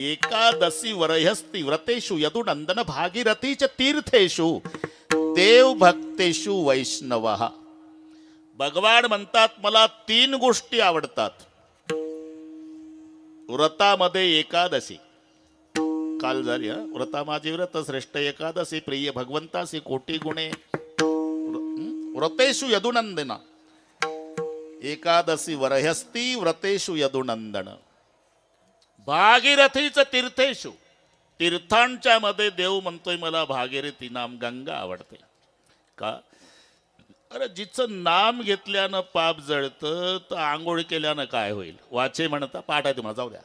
एकादशी वरहस्ति व्रतेषु यदुनंदन भागीरथी च तीर्थेषु देव भक्तेषु वैष्णवः. भगवान म्हणतात मला 3 गोष्टी आवडतात. व्रतामध्ये एकादशी काल झाली. व्रता माझी व्रत श्रेष्ठ एकादशी प्रिय भगवंतासी कोटी गुणे. व्रतेषु यदुनंदन एकादशी वरहस्ति व्रतेषु यदुनंदन भागीरथीच तीर्थेषु. तीर्थांच्या मध्ये देव म्हणतोय मला भागीरथी नाम गंगा आवडते. का? अरे जिचं नाम घेतल्यानं पाप जळतं तर आंघोळ केल्यानं काय होईल वाचे म्हणता पाठ आहे तुम्हाला जाऊ द्या.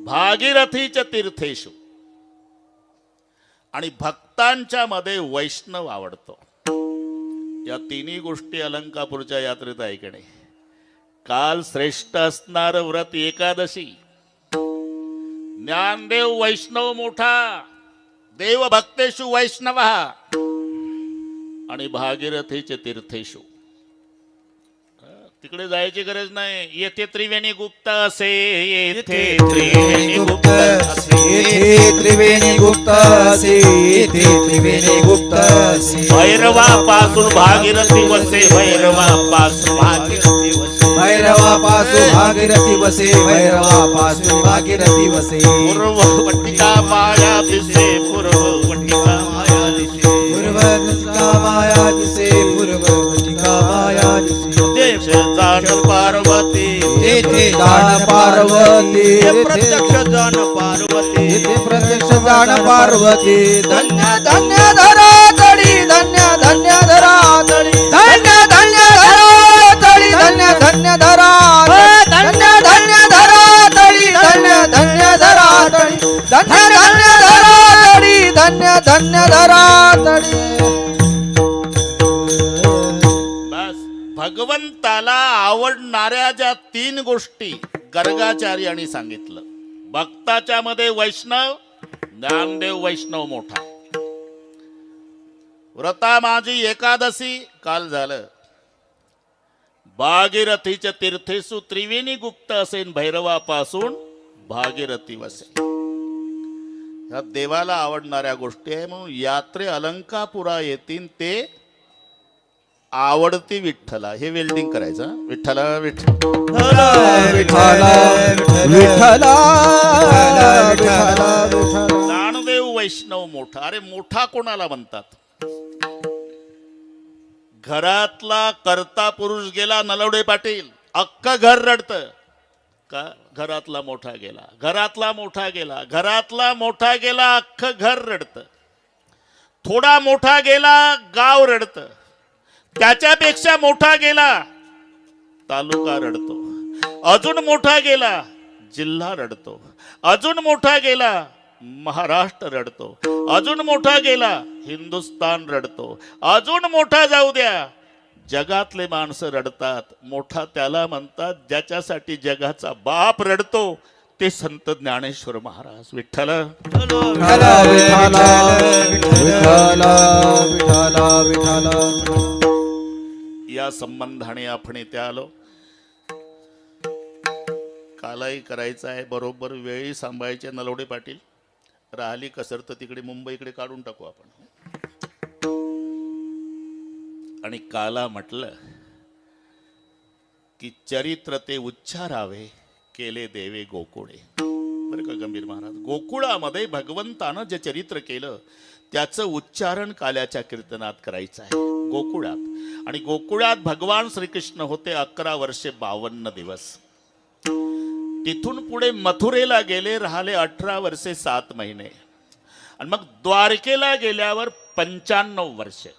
भागीरथीच्या तीर्थेषु आणि भक्तांच्या मध्ये वैष्णव आवडतो. या तिन्ही गोष्टी अलंकापूरच्या यात्रेत ऐकणे. काल श्रेष्ठ असणार व्रत एकादशी. ज्ञानदेव वैष्णव मोठा देव भक्तेषु वैष्णव आणि भागीरथीचे तीर्थेषु. तिकडे जायची गरज नाही. येथे त्रिवेणी गुप्त असे येथे त्रिवेणी गुप्त असे येथे त्रिवेणी गुप्त असे येथे त्रिवेणी गुप्त असे. भैरवापासून भागीरथी वसे भैरवापासून भागीरथी वसे भैरवापासून भागीरथी वसे भैरवापासून भागीरथी वसे. पूर्ववटिका माया दिसे पूर्ववटिका माया दिसे पूर्ववटिका माया दिसे पूर्ववटिका माया दिसे. देश जाण पार्वती येथे जाण पार्वती प्रत्यक्ष जाण पार्वती येथे प्रत्यक्ष जाण पार्वती. धन्य धन्य धरा तळी धन्य धन्य धरा तळी धन्य धन्य धरा तळी धन्य धन्य धरा धन्य धन्य धरा तळी धन्य धन्य धरा तळी धन्य धन्य धरा तळी धन्य धन्य धरा तळी. भगवंताला आवडणाऱ्या ज्या 3 गोष्टी गर्गाचार्यांनी सांगितलं. भक्ताच्या मध्ये वैष्णव ज्ञानदेव वैष्णव मोठा. व्रता माझी एकादशी काल झालं. भागीरथीच्या तीर्थेषु त्रिवेणी गुप्त असेन भैरवापासून भागीरथी वसे. ह्या देवाला आवडणाऱ्या गोष्टी आहे. म्हणून यात्रे अलंकापुरा येतील ते आवडती विठ्ठला. हे वेल्डिंग करायचं. विठ्ठला विठ्ठला विठ्ठला विठ्ठला विठ्ठला. ज्ञानदेव वैष्णव मोठा. अरे मोठा कोणाला म्हणतात? घरातला करता पुरुष गेला नलवडे पाटील अख्खं घर रडत का? घरातला मोठा गेला घरातला मोठा गेला घरातला मोठा गेला अख्खं घर रडत. थोडा मोठा गेला गाव रडत. त्याच्यापेक्षा मोठा गेला तालुका रडतो. अजून मोठा गेला जिल्हा रडतो. अजून मोठा गेला महाराष्ट्र रडतो. अजून मोठा गेला हिंदुस्तान रडतो. अजून मोठा जाऊ द्या जगातले माणसं रडतात. मोठा त्याला म्हणतात ज्याच्यासाठी जगाचा बाप रडतो ते संत ज्ञानेश्वर महाराज. विठ्ठल विठ्ठला विठ्ठला विठ्ठला विठ्ठला. या संबंधाने आपण इथे आलो. कालाही करायचं आहे बरोबर वेळी सांभाळायचे. नलवडे पाटील राहिली कसर तर तिकडे मुंबईकडे काढून टाकू आपण. आणि काला म्हटलं की चरित्र ते उच्चारावे केले देवे गोकुळे. बरं का गंभीर महाराज. गोकुळामध्ये भगवंतानं जे चरित्र केलं त्याचं उच्चारण काल्याच्या कीर्तनात करायचं आहे गोकुळात. आणि गोकुळात भगवान श्रीकृष्ण होते 11 वर्षे 52 दिवस. तिथून पुढे मथुरेला गेले राहिले 18 वर्षे 7 महिने. आणि मग द्वारकेला गेल्यावर 95 वर्षे.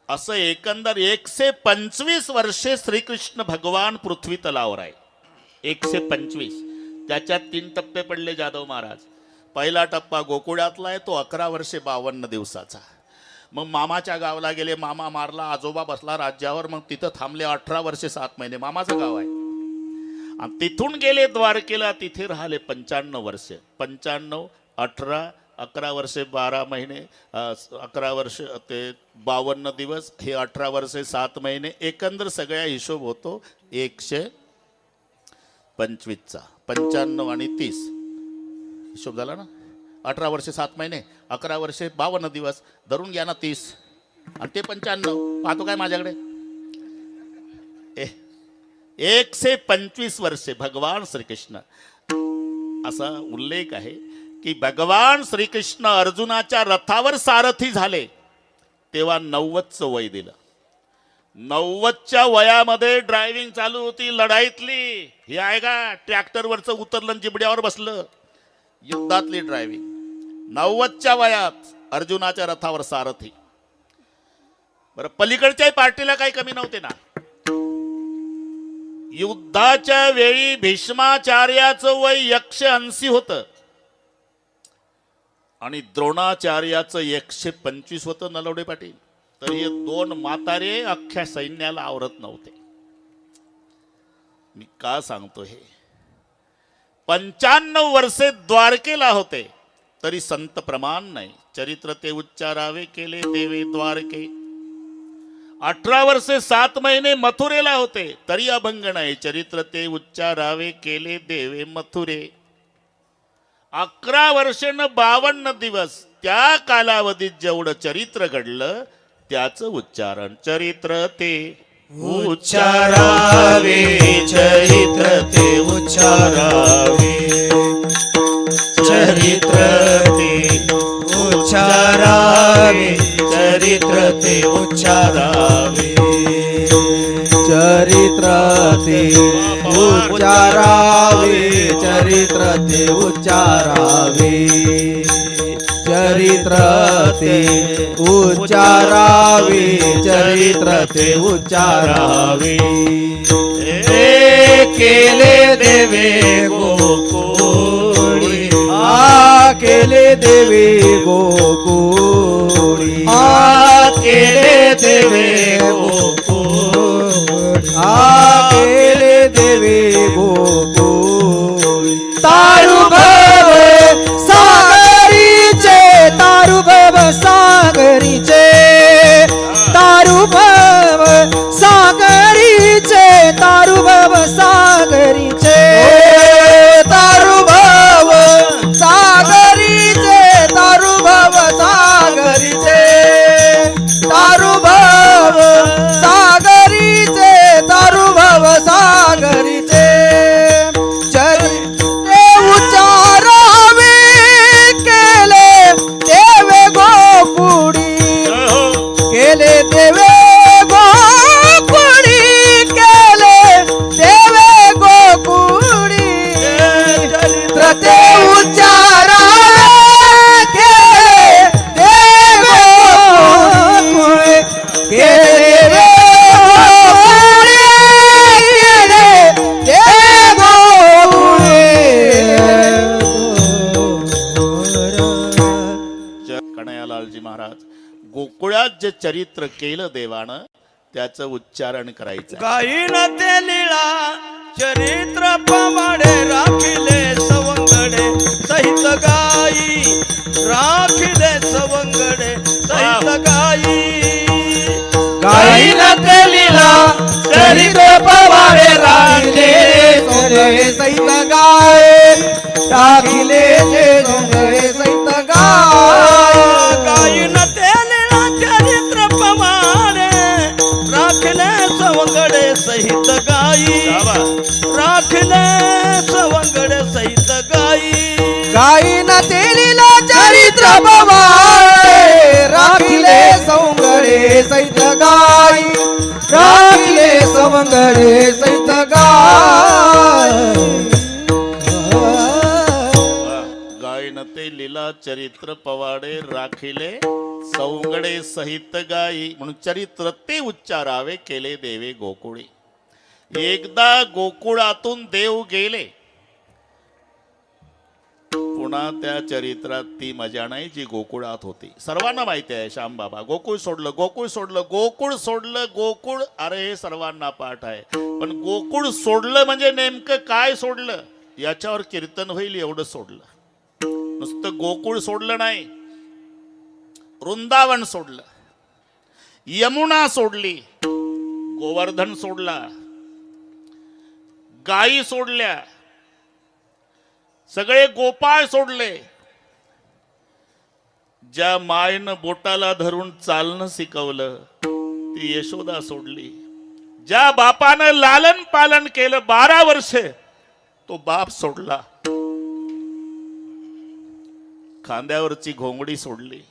असं एकंदर 125 वर्षे श्रीकृष्ण भगवान पृथ्वी तलावर आहे. 125. त्याच्यात 3 टप्पे पडले जाधव महाराज. पहिला टप्पा गोकुळातला आहे तो 11 वर्षे 52 दिवसाचा. मग मामाच्या गावाला गेले. मामा मारला. आजोबा बसला राज्यावर. मग तिथं थांबले 18 वर्षे 7 महिने. मामाचं गाव आहे. आणि तिथून गेले द्वारकेला. तिथे राहिले 95 वर्षे. 95 18 11 वर्षे 12 महिने 11 वर्ष ते 52 दिवस हे 18 वर्षे 7 महिने. एकंदर सगळ्या हिशोब होतो 25चा 95 आणि 30 हिशोब झाला ना. 18 वर्षे 7 महिने, 11 वर्षे 52 दिवस, धरून घ्या ना 30 आणि ते 95. पाहतो काय माझ्याकडे 125 वर्षे भगवान श्रीकृष्ण. असा उल्लेख आहे की भगवान श्रीकृष्ण अर्जुनाच्या रथावर सारथी झाले तेव्हा 90चं वय दिलं. 90च्या वयामध्ये ड्रायव्हिंग चालू होती लढाईतली. हे आहे का ट्रॅक्टरवरचं उतरलं आणि जिबड्यावर बसलं. युद्धातली ड्रायव्हिंग 90च्या वयात अर्जुनाच्या रथावर सारथी. बरं पलीकडच्याही पार्टीला काही कमी नव्हते ना. युद्धाच्या वेळी भीष्माचार्याचं वय 180 होतं आणि द्रोणाचार्याचं 125 होतं नलवडे पाटील. तर हे दोन म्हातारे अख्ख्या सैन्याला आवरत नव्हते. मी का सांगतो हे, 95 वर्षे द्वारकेला होते तरी संत प्रमाण नाही. चरित्र ते उच्चारावे केले देवे द्वारके. 18 वर्षे 7 महिने मथुरेला होते तरी अभंग नाही. चरित्र ते उच्चारावे केले देवे मथुरे. 11 वर्षे न 52 दिवस त्या कालावधीत जेवढं चरित्र घडलं त्याचं उच्चारण. चरित्र ते उच्चारावे, चरित्र ते उच्चारावे, चरित्र ते उच्चारावे, चरित्र ते उच्चारावे, चरित्र ते उच्चारावे, चरित्र ते उच्चारावे, चरित्र ते उच्चारावे, चरित्र ते उच्चारावे. हे केले देवे गोकुळी, आ केले देवे गोकुळी, आ केले देवे गोकुळी, आ केले देवे गोकुळी. तारुभव सागरीचे, तारुभव सागरीचे, तारुभव सागरीचे, तारुभव सागरीचे, तारुभव सागरीचे, तारुभव सागरीचे, तारुभव सागरीचे, तारुभव सागरीचे. चरित्रे उच्चारावे केले देवे गोकुळी, केले देवे गोकुळी, केले देवे गोकुळी. चरित्र ते उच्चारावे केले देवे गोकुळी, केले देवे गोकुळी, केले देवे गोकुळी. कन्हैयालालजी महाराज गोकुळात जे चरित्र केलं देवानं त्याचं उच्चारण करायचं. गायीन ते लीळा चरित्र पवाडे, राखिले सवंगडे सहित गाई, राखिले सवंगडे सहित गाई. गायीन ते लीळा चरित्र पवाडे, राखिले सवंगडे सहित गाय, राखिले सवंगडे सहित गाय. गायीन ते लीळा चरित्र पवाडे, राखले सवंगडे सहित गाई, राखले सवंगडे सहित गाई. गायीन ते लीला चरित्र पवाडे, राखले सवंगडे सहित गाई, राखले सवंगडे सहित गाय. गायन ते लीला चरित्र पवाडे, राखिले सौंगडे सहित गाई. म्हणून चरित्र ते उच्चारावे केले देवे गोकुळी. एकदा गोकुळातून देव गेले, पुन्हा त्या चरित्रात ती मजा नाही जी गोकुळात होती. सर्वांना माहिती आहे श्याम बाबा गोकुळ सोडलं, गोकुळ सोडलं, गोकुळ सोडलं, गोकुळ. अरे हे सर्वांना पाठ आहे. पण गोकुळ सोडलं म्हणजे नेमकं काय सोडलं याच्यावर कीर्तन होईल एवढं सोडलं. नुसतं गोकुळ सोडलं नाही, वृंदावन सोडलं, यमुना सोडली, गोवर्धन सोडला, गायी सोडल्या, सगळे गोपाळ सोडले. ज्या मायनं बोटाला धरून चालणं शिकवलं ती यशोदा सोडली. ज्या बापानं लालन पालन केलं 12 वर्षे तो बाप सोडला. खांद्यावरची घोंगडी सोडली,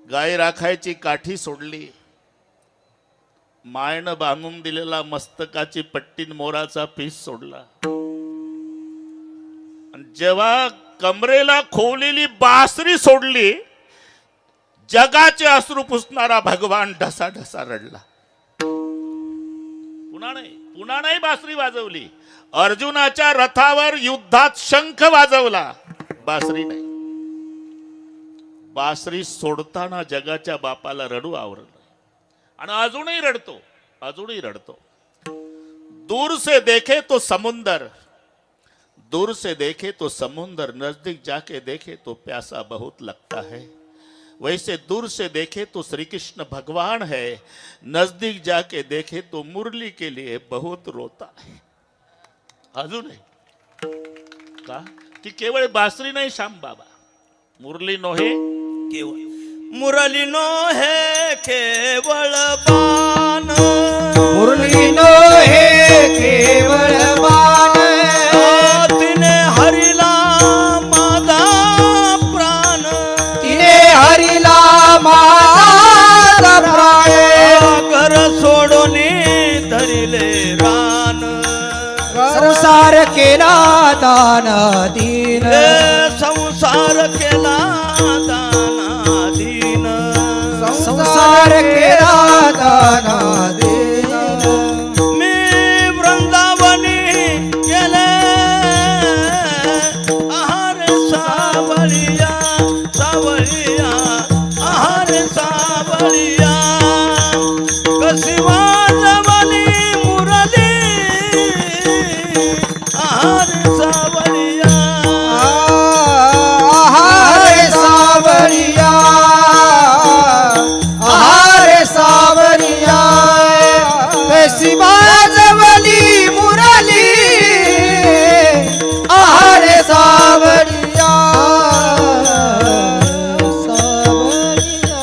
गाय राखायची काठी सोडली, मायनं बांधून दिलेला मस्तकाची पट्टीन मोराचा पीस सोडला. आणि जेव्हा कमरेला खोवलेली बासरी सोडली, जगाचे अश्रू पुसणारा भगवान ढसा ढसा रडला. पुन्हा नाही बासरी वाजवली. अर्जुनाच्या रथावर युद्धात शंख वाजवला, बासरी नाही. बासरी सोडताना जगाच्या बापाला रडू आवरलं आणि अजूनही रडतो. दूर से देखे तो समुंदर, दूर से देखे तो समुंदर, नजदीक जाके देखे तो प्यासा बहुत लगता है. वैसे दूर से देखे तो श्री कृष्ण भगवान है, नजदीक जाके देखे तो मुरली के लिए बहुत रोता है. अजूनही का ती केवळ बासरी नाही श्याम बाबा, मुरली नोहे केवळ मुरली नो है केवळ बाण, मुरली नो हे केवळ बाण, तिने हरिला माझा प्राण, तिने हरिला माझा प्राण, घर सोडून धरिले रान, संसार केला दान दीन, संसार केला दाना दीन, संसार केला दान दीन. मी वृंदावनी गेले आहार सावळिया, सावळिया आहार सावळिया, कशी वाजवली मुरली आहार सावळिया, आहार सावरिया, आहार सावरिया, कशी वाजवली मुरली आहार सावरिया, सावरिया.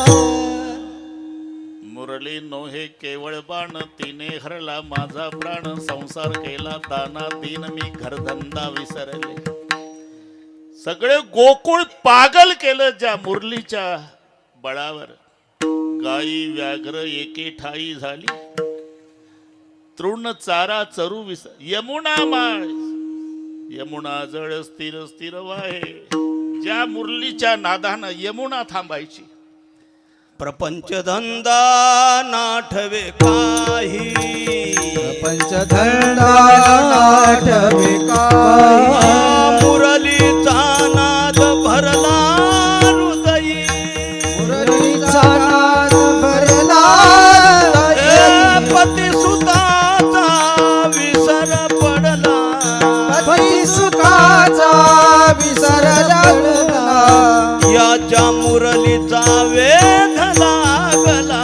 मुरली नोहे केवळ बाण, तिने हरला माझा प्राण, संसार केला दाना दीन, मी घरधंदा विसरले. सगळे गोकुळ पागल केलं ज्या मुरलीच्या बळावर. गायी व्याघ्र एके ठाई झाली, तृण चारा चरू यमुना माळ, यमुना जळ स्थिर स्थिर वाहे. ज्या मुरलीच्या नादानं यमुना थांबायची. प्रपंच धंदा नाठवे काही, पंचधंदा नाटवे काही, मुरलीचा नाद भरला हृदयी, मुरलीचा नाद भरला पती सुताचा विसर पडला, पती सुखाचा विसर लागला, याच्या मुरलीचा वेध लागला,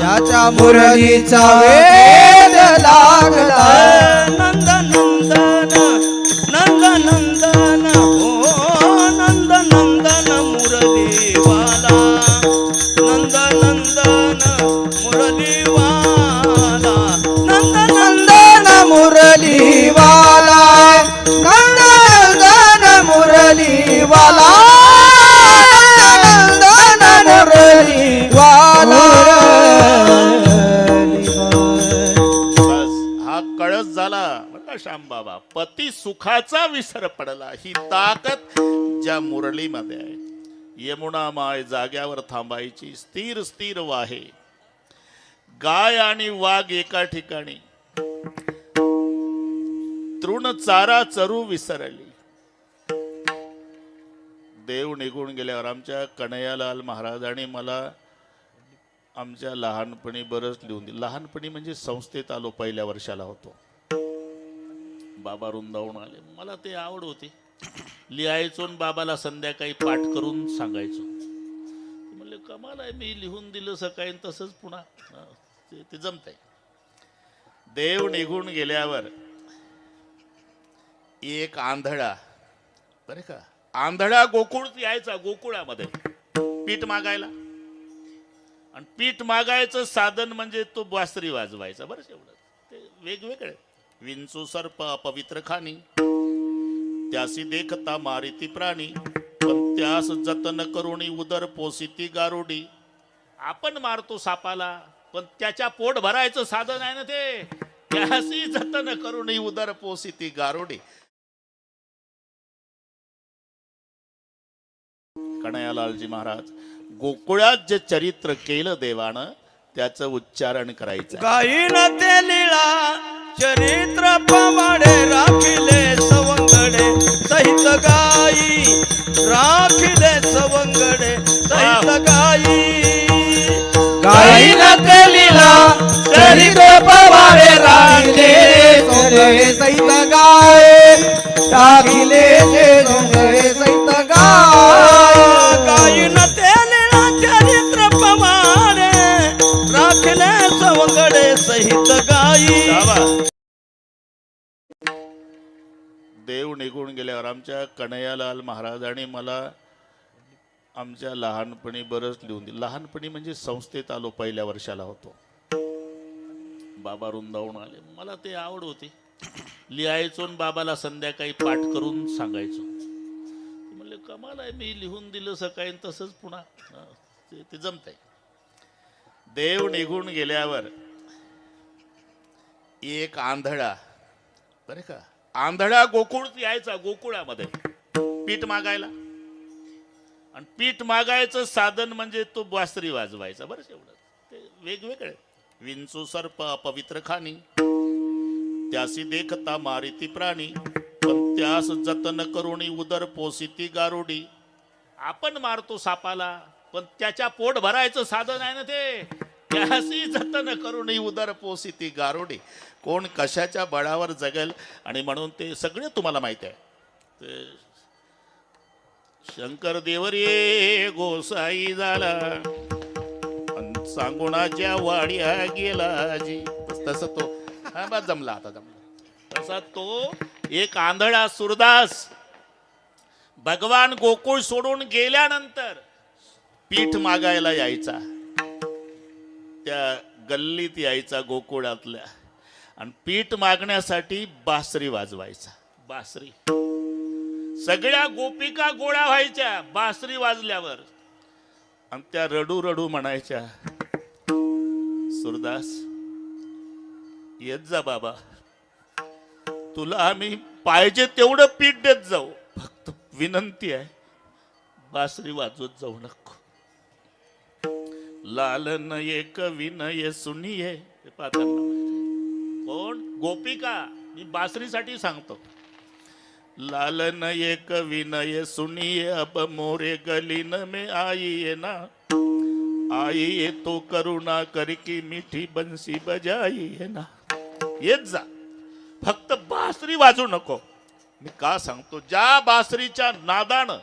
याच्या मुरलीचा वेध लागला. नंद नंदन नंद नंदन हो नंद नंदन मुरलीवाला, नंद नंदन मुरलीवाला, नंद नंदन मुरलीवाला, नंदन मुरलीवाला, नंदन मुरलीवाला. बस हा कळस झाला बरं श्याम बाबा. पती सुखाचा विसर पडला, ही ताकद ज्या मुरलीमध्ये आहे. यमुना माय जाग्यावर थांबायची, स्थिर स्थिर वाहे. गाय आणि वाघ एका ठिकाणी, तृण चारा चरू विसरली. देव निघून गेल्यावर आमच्या कन्हैयालाल महाराजांनी मला आमच्या लहानपणी बरंच लिहून दिलं. लहानपणी म्हणजे संस्थेत आलो, पहिल्या वर्षाला होतो. बाबा रुंदावून आले, मला ते आवड होती. लिहायचो आणि बाबाला संध्याकाळी पाठ करून सांगायचो. म्हणले कमाल आहे, मी लिहून दिलं सकाळी तसंच पुन्हा ते जमतंय. देव निघून गेल्यावर एक आंधळा, बरे का, आंधळा गोकुळ यायचा गोकुळामध्ये पीठ मागायला. आणि पीठ मागायचं साधन म्हणजे तो बासरी वाजवायचा. बरं एवढं ते वेगवेगळे. विंचू सर्प अपवित्र खाणी, त्यासी देखता मारिती प्राणी, पण त्यास जतन करुणी उदर पोसिती गारुडी. आपण मारतो सापाला, पण त्याच्या पोट भरायचं साधन आहे ना ते. त्यासी जतन करुणी उदर पोसिती गारुडी. कन्हैयालालजी महाराज गोकुळात जे चरित्र केलं देवानं त्याचं उच्चारण करायचं. गायीन ते लीळा चरित्र पमाडे, राखिले सवंगडे सहित गाई, राखिले सवंगडे सहित गाई. गाईन ते लीला चरित पवारे, राहिले सोंगळे सहित गाय, टाकिले जे सोंगळे सहित गाय. गायीन ते लीळा चरित्र पमाडे, राखिले सवंगडे सहित गाई. देव निघून गेल्यावर आमच्या कन्हैयालाल महाराजांनी मला आमच्या लहानपणी बरंच लिहून दिलं. लहानपणी म्हणजे संस्थेत आलो, पहिल्या वर्षाला होतो. बाबा रुंदावून आले, मला ते आवड होती. लिहायचो आणि बाबाला संध्याकाळी पाठ करून सांगायचो. म्हणले कमाल आहे, मी लिहून दिलं सकाळी तसंच पुन्हा ते जमतंय. देव निघून गेल्यावर एक आंधळा, बरे का, आंधळा गोकुळ यायचा गोकुळामध्ये पीठ मागायला. आणि पीठ मागायचं साधन म्हणजे तो बासरी वाजवायचा. बरं एवढं ते वेगवेगळे. विंचू सर्प अपवित्र खाणी, त्यासी देखता मारिती प्राणी, पण त्यास जतन करुणी उदर पोसिती गारुडी. आपण मारतो सापाला, पण त्याच्या पोट भरायचं साधन आहे ना ते. त्यासी जतन करुणी उदर पोसिती गारुडी. कोण कशाच्या बळावर जगेल. आणि म्हणून ते सगळे तुम्हाला माहिती आहे. ते शंकर देवरे गोसाई झाला, सांगुणाच्या वाड्या गेला जी. तसं तो हा बा जमला, आता जमला. तसा तो एक आंधळा सुरदास भगवान गोकुळ सोडून गेल्यानंतर पीठ मागायला यायचा. त्या गल्लीत यायचा गोकुळातल्या, आणि पीठ मागण्यासाठी बासरी वाजवायचा. बासरी. सगळ्या गोपिका गोळा व्हायच्या बासरी वाजल्यावर. आणि त्या रडू रडू म्हणायच्या, सुरदास येत जा बाबा, तुला आम्ही पाहिजे तेवढं पीठ देत जाऊ, फक्त विनंती आहे बासरी वाजवत जाऊ नको. लालन एक विनय सुनिये. कोण? गोपिका. मी बासरीसाठी सांगतो. लालन एक विनय सुनिए, अब मोरे गलीन में आई है ना, आई ये तो करुणा करके मीठी बंसी बजाई है ना. येत जा, फक्त बासरी वाजू नको. मी का सांगतो, ज्या बासरीच्या नादानं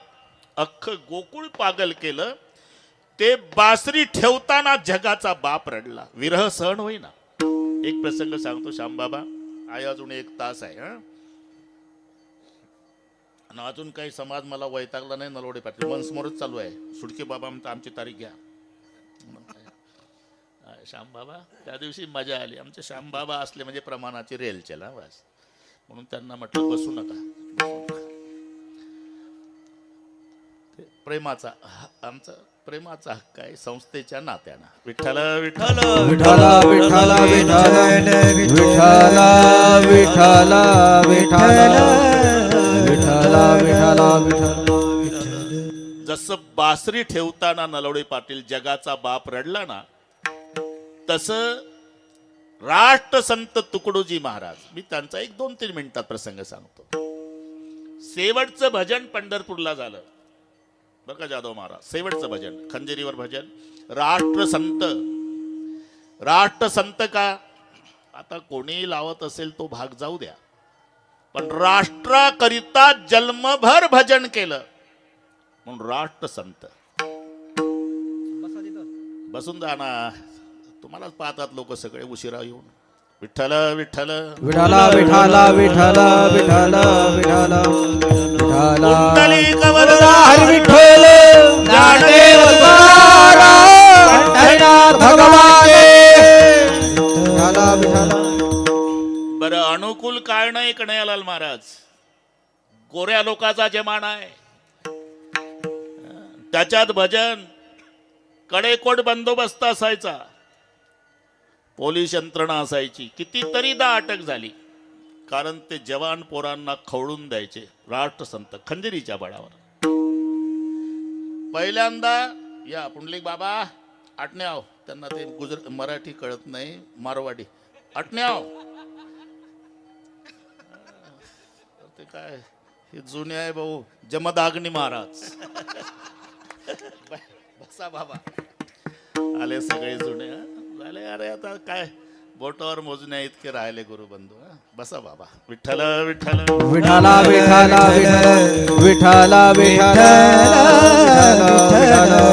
अख्खं गोकुळ पागल केलं, ते बासरी ठेवताना जगाचा बाप रडला. विरह सहन होईना. एक प्रसंग सांगतो श्यामबाबा. आहे अजून 1 तास आहे. आणि अजून काही समाज मला वैतागला नाही. नलवडे पाटील मनसमोरच चालू आहे. सुडके बाबा म्हणतात आमची तारीख घ्या. श्यामबाबा त्या दिवशी मजा आली. आमचे श्यामबाबा असले म्हणजे प्रमाणाची रेल चला बस. म्हणून त्यांना म्हटलं बसू नका. प्रेमाचा आमचा प्रेमाचा हक्क आहे संस्थेच्या नात्यानं. विठ्ठल विठ्ठल विठ्ठल विठ्ठल विठ्ठल विठ्ठल विठ्ठल विठ्ठल विठ्ठल विठ्ठल. जसं बासरी ठेवताना नलवडे पाटील जगाचा बाप रडला ना, तसं राष्ट्रसंत तुकडोजी महाराज. मी त्यांचा 1-2-3 मिनिटात प्रसंग सांगतो. शेवटचं भजन पंढरपूरला झालं बरं का जाधव महाराज. शेवटचं भजन खंजेरीवर भजन. राष्ट्रसंत. राष्ट्रसंत का, आता कोणी लावत असेल तो भाग जाऊ द्या, पण राष्ट्राकरिता जन्मभर भजन केलं म्हणून राष्ट्रसंत. बसून जा ना, तुम्हालाच पाहतात लोक सगळे उशिरा येऊन. विठ्ठल विठ्ठल विठाला विठाला विठाला विठाला विठाला विठाला कुंडली कवल हरी विठ्ठल ज्ञानदेव तुकाराम पंढरीनाथ भगवान विठाला विठाला. बरं अनुकूल काय नाही कन्हैयालाल महाराज, गोऱ्या लोकांचा जमाना आहे, त्याच्यात भजन कडेकोट बंदोबस्त असायचा, पोलीस यंत्रणा असायची, कितीतरीदा अटक झाली, कारण ते जवान पोरांना खवळून द्यायचे राष्ट्रसंत खंजिरीच्या बळावर. पहिल्यांदा या पुंडलिक बाबा आटण्याव, त्यांना ते मराठी कळत नाही, मारवाडी आटण्याव, ते काय हे जुने आहे भाऊ, जमदाग्नी महाराज. बसा बाबा, आले सगळे जुने झाले. अरे आता काय बोटावर मोजण्या इतके राहिले गुरुबंधू. बसा बाबा. विठ्ठल विठ्ठल विठाला विठाला विठाला विठाला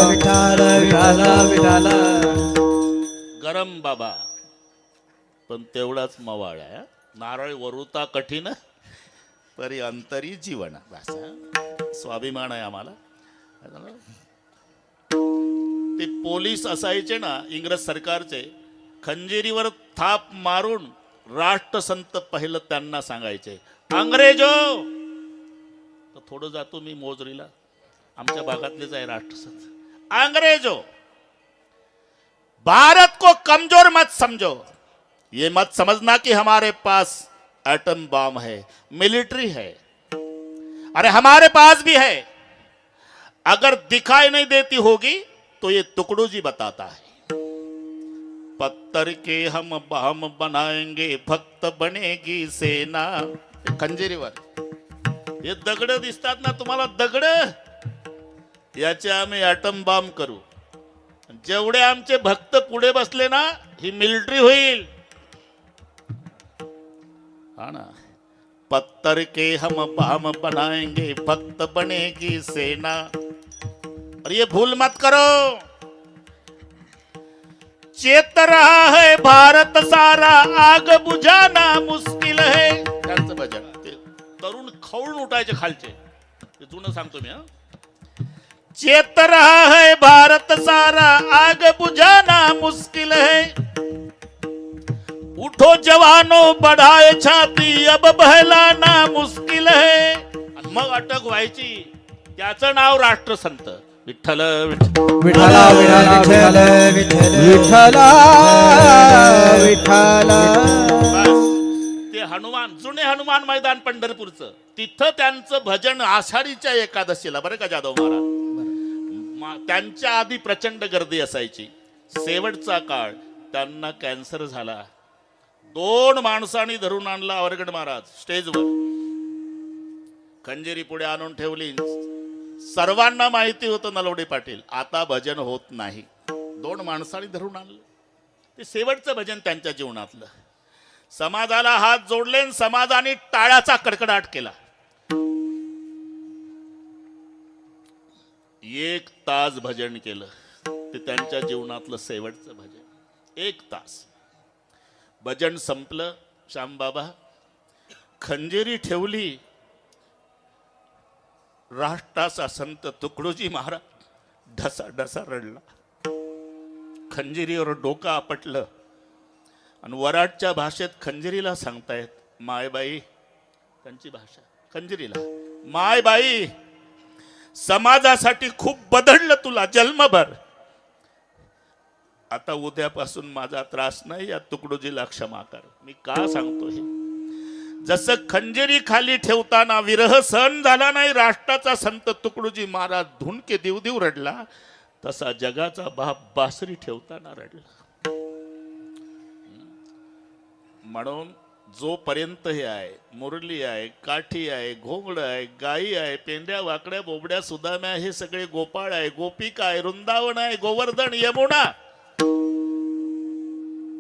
विठाला विठाला विठाला. गरम बाबा पण तेवढाच मवाळ आहे. नारळ वरुता कठीण परी अंतरी जीवन. बसा, स्वाभिमान आहे आम्हाला. ते पोलीस असायचे ना इंग्रज सरकारचे, खंजिरीवर थाप मारून राष्ट्रसंत पहिलं त्यांना सांगायचे, अंग्रेजो. तर थोडं जातो मी मोजरीला, आमच्या भागातलेच आहे राष्ट्रसंत. अंग्रेजो, भारत को कमजोर मत समझो, ये मत समझना कि हमारे पास एटम बम है, मिलिट्री है. अरे हमारे पास भी है, अगर दिखाई नहीं देती होगी तो ये टुकड़ू जी बताता है. पत्थर के हम बम बनाएंगे, भक्त बनेगी सेना. खंजिरीवर हे दगड दिसतात ना तुम्हाला, दगड याचे आम्ही ॲटम बॉम्ब करू. जेवढे आमचे भक्त पुढे बसले ना, ही मिलिटरी होईल. हा ना, पत्थर के हम बम बनाएंगे, भक्त बनेगी सेना. और ये भूल मत करो, चेत रहा है भारत सारा, आग बुझाना मुश्किल है. त्यांचं भजन ते तरुण खवळून उठायचे खालचे, ते जुनं सांगतो मी. चेत रहा है भारत सारा, आग बुझाना मुश्किल है. उठो जवानों बढ़ाए छाती, अब बहलाना मुश्किल है. आणि मग अटक व्हायची. त्याचं नाव राष्ट्रसंत. विठ्ठल विठाला विठाला विठाला विठाला. ते हनुमान, जुने हनुमान मैदान पंढरपूरचं, तिथं त्यांचं भजन आषाढीच्या एकादशीला. बरं का जाधव महाराज, त्यांच्या आधी प्रचंड गर्दी असायची. शेवटचा काळ त्यांना कॅन्सर झाला. 2 माणसांनी धरून आणला वरगड महाराज स्टेजवर, खंजिरी पुढे आणून ठेवली. सर्वांना माहिती होतं नलवडे पाटील आता भजन होत नाही. 2 माणसांनी धरून आणलं. ते शेवटचं भजन त्यांच्या जीवनातलं. समाजाला हात जोडले, समाजाने टाळ्याचा कडकडाट केला. 1 तास भजन केलं. ते त्यांच्या जीवनातलं शेवटचं भजन. 1 तास भजन संपलं. श्यामबाबा खंजिरी ठेवली. राष्ट्राचा संत तुकडोजी महाराज ढसा ढसा रडला. खंजिरीवर डोकं आपटलं आणि वराडच्या भाषेत खंजिरीला सांगतायत, मायबाई, त्यांची भाषा खंजिरीला, मायबाई, समाजासाठी खूप बदललं तुला जन्मभर. आता उद्यापासून माझा त्रास नाही, या तुकडोजीला क्षमा कर. मी का सांगतो हे? जसं खंजिरी खाली ठेवताना विरह सहन झाला नाही राष्ट्राचा संत तुकडोजी महाराज धुणके देव देव रडला, तसा जगाचा बाप बासरी ठेवताना रडला. म्हणून जोपर्यंत हे आहे, मुरली आहे, काठी आहे, घोंगड आहे, गायी आहे, पेंड्या, वाकड्या, बोबड्या, सुदाम्या, हे सगळे गोपाळ आहे, गोपिका आहे, वृंदावन आहे, गोवर्धन, यमुना,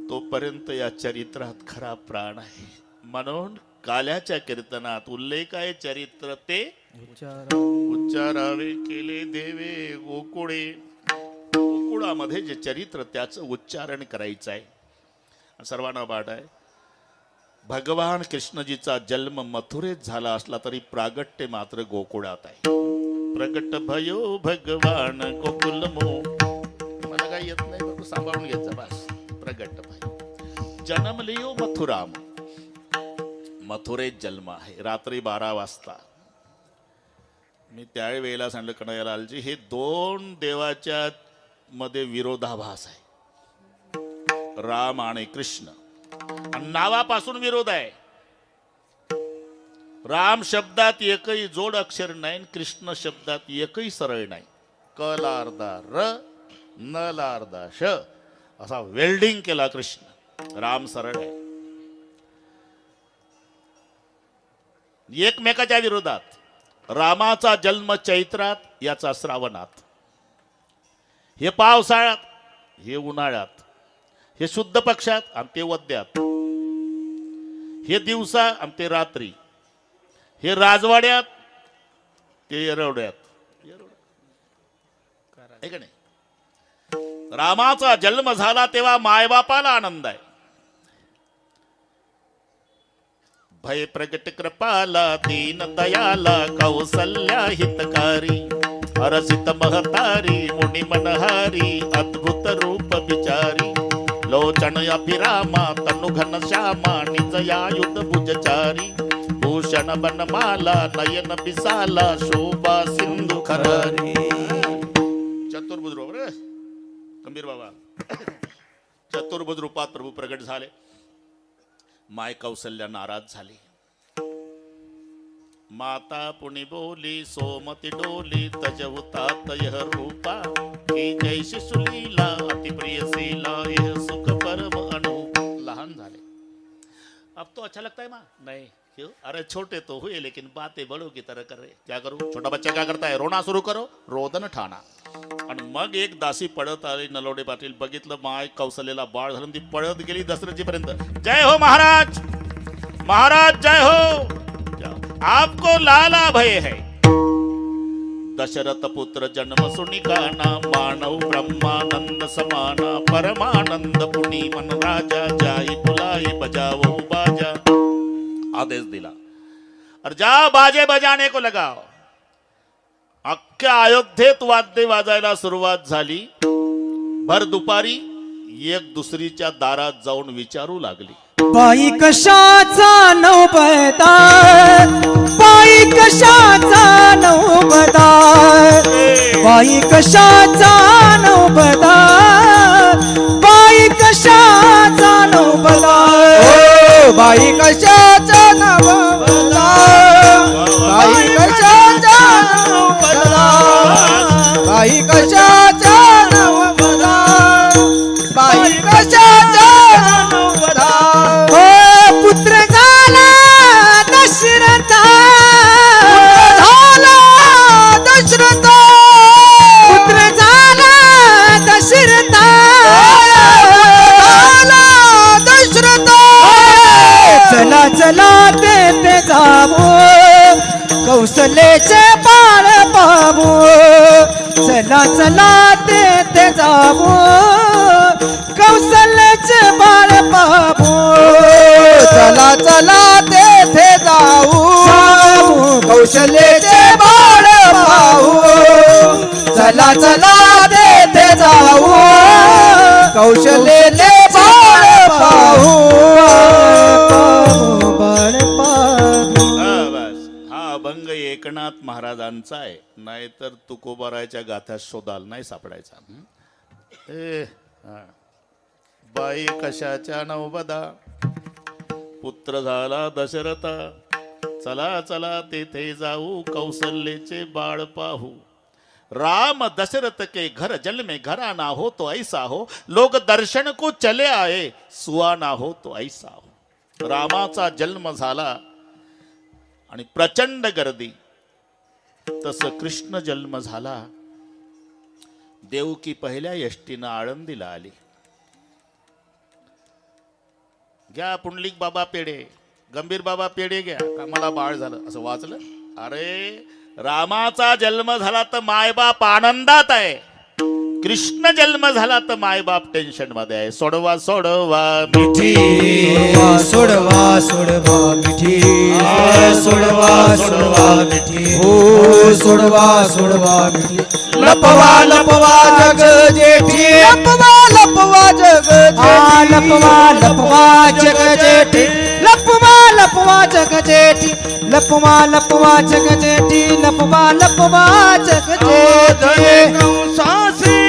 तोपर्यंत या चरित्रात खरा प्राण आहे. म्हणून काल्याच्या कीर्तनात उल्लेख आहे, चरित्र ते उच्चारावे केले देवे गोकुळे. गोकुळामध्ये जे चरित्र त्याचं उच्चारण करायचं आहे. सर्वांना पाठ आहे. भगवान कृष्णजीचा जन्म मथुरेत झाला असला तरी प्रागट्य मात्र गोकुळात आहे. प्रगट भयो भगवान गोकुल मला काही येत नाही बाबा, सांभाळून घ्यायचा बस. प्रगट भयो जन्मलियो मथुराम, मथुरेत जन्म आहे. रात्री 12 वाजता मी त्यावेळेला सांगितलं कन्हैयालालजी, हे दोन देवाच्या मध्ये विरोधाभास आहे, राम आणि कृष्ण. आणि नावापासून विरोध आहे. राम शब्दात एकही जोड अक्षर नाही, कृष्ण शब्दात एकही सरळ नाही. क ला अर्धा र, न ला अर्धा श, असा वेल्डिंग केला कृष्ण. राम सरळ आहे. एकमेकाच्या विरोधात. रामाचा जन्म चैत्रात, याचा श्रावणात. हे पावसाळ्यात, हे उन्हाळ्यात. हे शुद्ध पक्षात आणि ते वद्यात. हे दिवसा आणि ते रात्री. हे राजवाड्यात, ते येरवड्यात. आहे का नाही? रामाचा जन्म झाला तेव्हा मायबापाला आनंद आहे. भय प्रगट कृपाला दीन दयाला कौसल्या हितकारी हरसित महतारी मुनि मनहारी अद्भुत रूप विचारी लोचन अभिरामा तनु घन श्यामा निजयायुध भुजचारी भूषण बनमाला नयन बिसाला शोभा सिंधु खरारी. चतुर्भुज रूप रे गंभीर बाबा. चतुर्भुज रूपात प्रभू प्रगट झाले. माय कौसल्या नाराज झाली. माता पुनि बोली सोमती डोली तजवता तयह रूपा की जैसी सुलीला अति प्रिय सीला यह सुख परम अनूप. लहान झाले. अब तो अच्छा लगता है माँ? नहीं. क्यों? अरे छोटे तो हुए लेकिन बातें बड़ों की तरह कर रहे. क्या करूं? छोटा बच्चा क्या करता है? रोना सुरू करो, रोदन ठाणा. आणि मग एक दासी पळत आली. नलोडे पाटील बघितलं माय कौशल्याला बाळ झालं. ती पळत गेली दशरथजी पर्यंत. जय हो महाराज, महाराज जय हो. आपको लाला भय है. दशरथ पुत्र जन्म सुनिकाना मानव ब्रह्मानंद समाना परमानंद पुनि मन राजा जाई बुलाई बजाओ बाजा. आदेश दिला और जा बाजे बजाने को लगाओ. अख्ख्या अयोध्येत वाद्य वाजायला सुरुवात झाली. भर दुपारी एक दुसरीच्या दारात जाऊन विचारू लागली. बाई कशाचा नवबता, बाई कशाचा नवबता, बाई कशाचा नवबता, बाई कशाचा नवबता, बाई कशाचा नवबता, बाई कशाचा नवबता, बाई कशाचा नवबता, बाई कशाचा नवबता. पुत्र झाला दशरथा, झाला दशरथा, पुत्र झाला दशरथा, झाला दशरथा. चला चला ते जाऊ कौशल्याचे बाळ पाहू. चला चला ते जाऊ कौशल्याचे बाळ पाहू. चला चला तेथे जाऊ कौशल्याचे बाळ पाहू. चला चला तेथे जाऊ कौशल्याचे बाळ पाहू. बाळ पाहू. बस हा अभंग एकनाथ महाराजांचा आहे. नाहीतर तुकोबारायच्या गाथ्यात शोधाल नाही सापडायचा. बाई कशाच्या नवबदा, पुत्र झाला दशरथा. चला चला तेथे जाऊ कौशल्याचे बाळ पाहू. राम दशरथ के घर जन्मे घराना हो तो ऐसा हो. लोग दर्शन को चले आए सुहाना हो तो ऐसा हो. रामाचा जन्म झाला आणि प्रचंड गर्दी. तसं कृष्ण जन्म झाला. देवकी पहिल्या यष्टीनं आळंदीला आली. घ्या पुंडलिक बाबा पेढे, गंभीर बाबा पेढे घ्या, का मला बाळ झालं असं वाचलं. अरे रामाचा जन्म झाला तर मायबाप आनंदात आहे. कृष्ण जन्म झाला तर मायबाप टेन्शन मध्ये आहे. सोडवा सोडवा मिठी, सोडवा सोडवा मिठी, सोडवा सोडवा मिठी, हो सोडवा सोडवा मिठी. लपवा लपवा जग जेठी, लपवा लपवा जग जेठी, लपवा लपवा जग जेठी, लपवा लपवा जग जेठी, लपवा लपवा जग जेठी, लपवा लपवा जग जेठी. कंसासी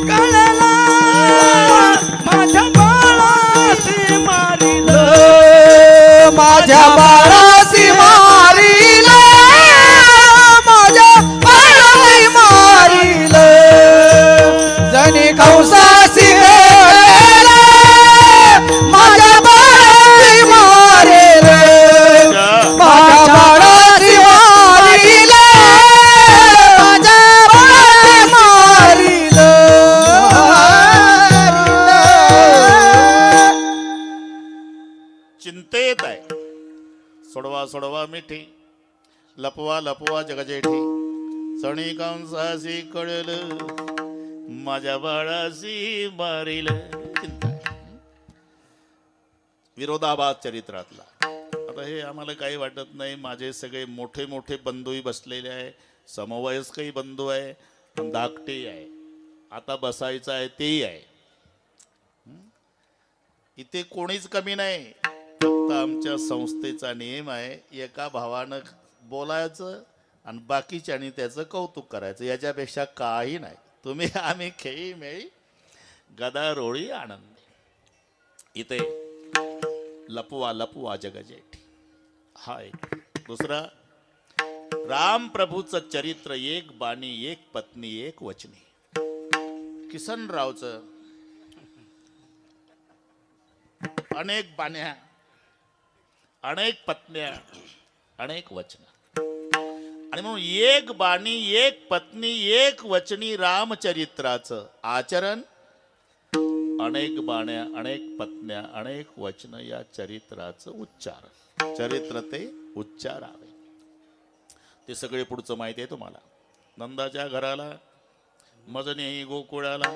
कळला माझ्या बाळासी मारिल, माझ्या बाळासी मारिल, माझ्या बाळासी मारिल, जणी कंसासी कळला माझ्या बाळासी मारिल, माझ्या बाळासी मारिल, माझ्या बाळासी मारिल. चिंतेत आहे. सोडवा सोडवा मिठी, लपवा लपवा जगजेठी, सणी कंसासी कळल माझ्या बाळासी मारिल. चिंता आहे. विरोधाभास चरित्रातला. आता हे आम्हाला काही वाटत नाही. माझे सगळे मोठे मोठे बंधूही बसलेले आहे, समवयस्कही बंधू आहे, धाकटे आहे, आता बसायचं आहे तेही आहे. इथे कोणीच कमी नाही. फक्त आमच्या संस्थेचा नियम आहे, एका भावानं बोलायचं आणि बाकीच्यानी त्याचं कौतुक करायचं, याच्यापेक्षा काही नाही. तुम्ही आम्ही खेळी मेळी गदारोळी आनंदी. इथे लपवा लपवा जगजेठी हा एक. दुसरा, राम प्रभूचं चरित्र, एक बाणी एक पत्नी एक वचनी. किसनरावचं अनेक बाण्या, अनेक पत्न्या, अनेक वचन, आणि म्हणून एक बाणी एक पत्नी एक वचनी रामचरित्राचं आचरण, अनेक बाण्या अनेक पत्न्या अनेक वचन या चरित्राचं उच्चारण. चरित्र ते उच्चारावे. ते सगळे पुढचं माहिती आहे तुम्हाला. नंदाच्या घराला मजनेही गोकुळाला,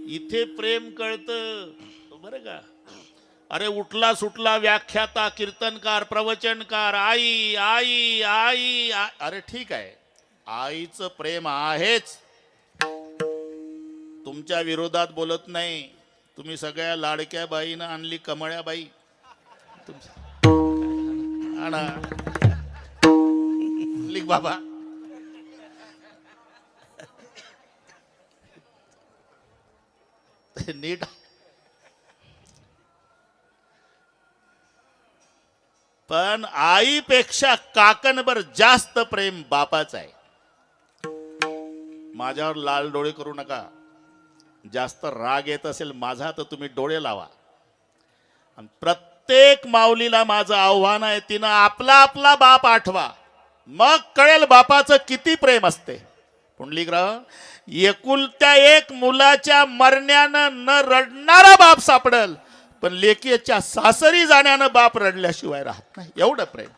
इथे प्रेम कळतं बरं का. अरे उठला सुटला व्याख्याता, कीर्तनकार, प्रवचनकार, आई आई आई अरे ठीक आहे, आईचं प्रेम आहेच. तुमच्या विरोधात बोलत नाही. तुम्ही सगळ्या लाडक्या बाईनं आणली कमळ्या बाई. आणा लिख बाबा. नीट पण आईपेक्षा काकणभर जास्त प्रेम बापाचं आहे. माझ्यावर लाल डोळे करू नका. जास्त राग येत असेल माझा तर तुम्ही डोळे लावा. आणि प्रत्येक माऊलीला माझं आव्हान आहे, तिनं आपला आपला बाप आठवा, मग कळेल बापाचं किती प्रेम असते. पुंडलिकराव, एकुलत्या एक मुलाच्या मरण्यानं न रडणारा बाप सापडेल, पण लेकीच्या सासरी जाण्यानं बाप रडल्याशिवाय राहत नाही. एवढं प्रेम,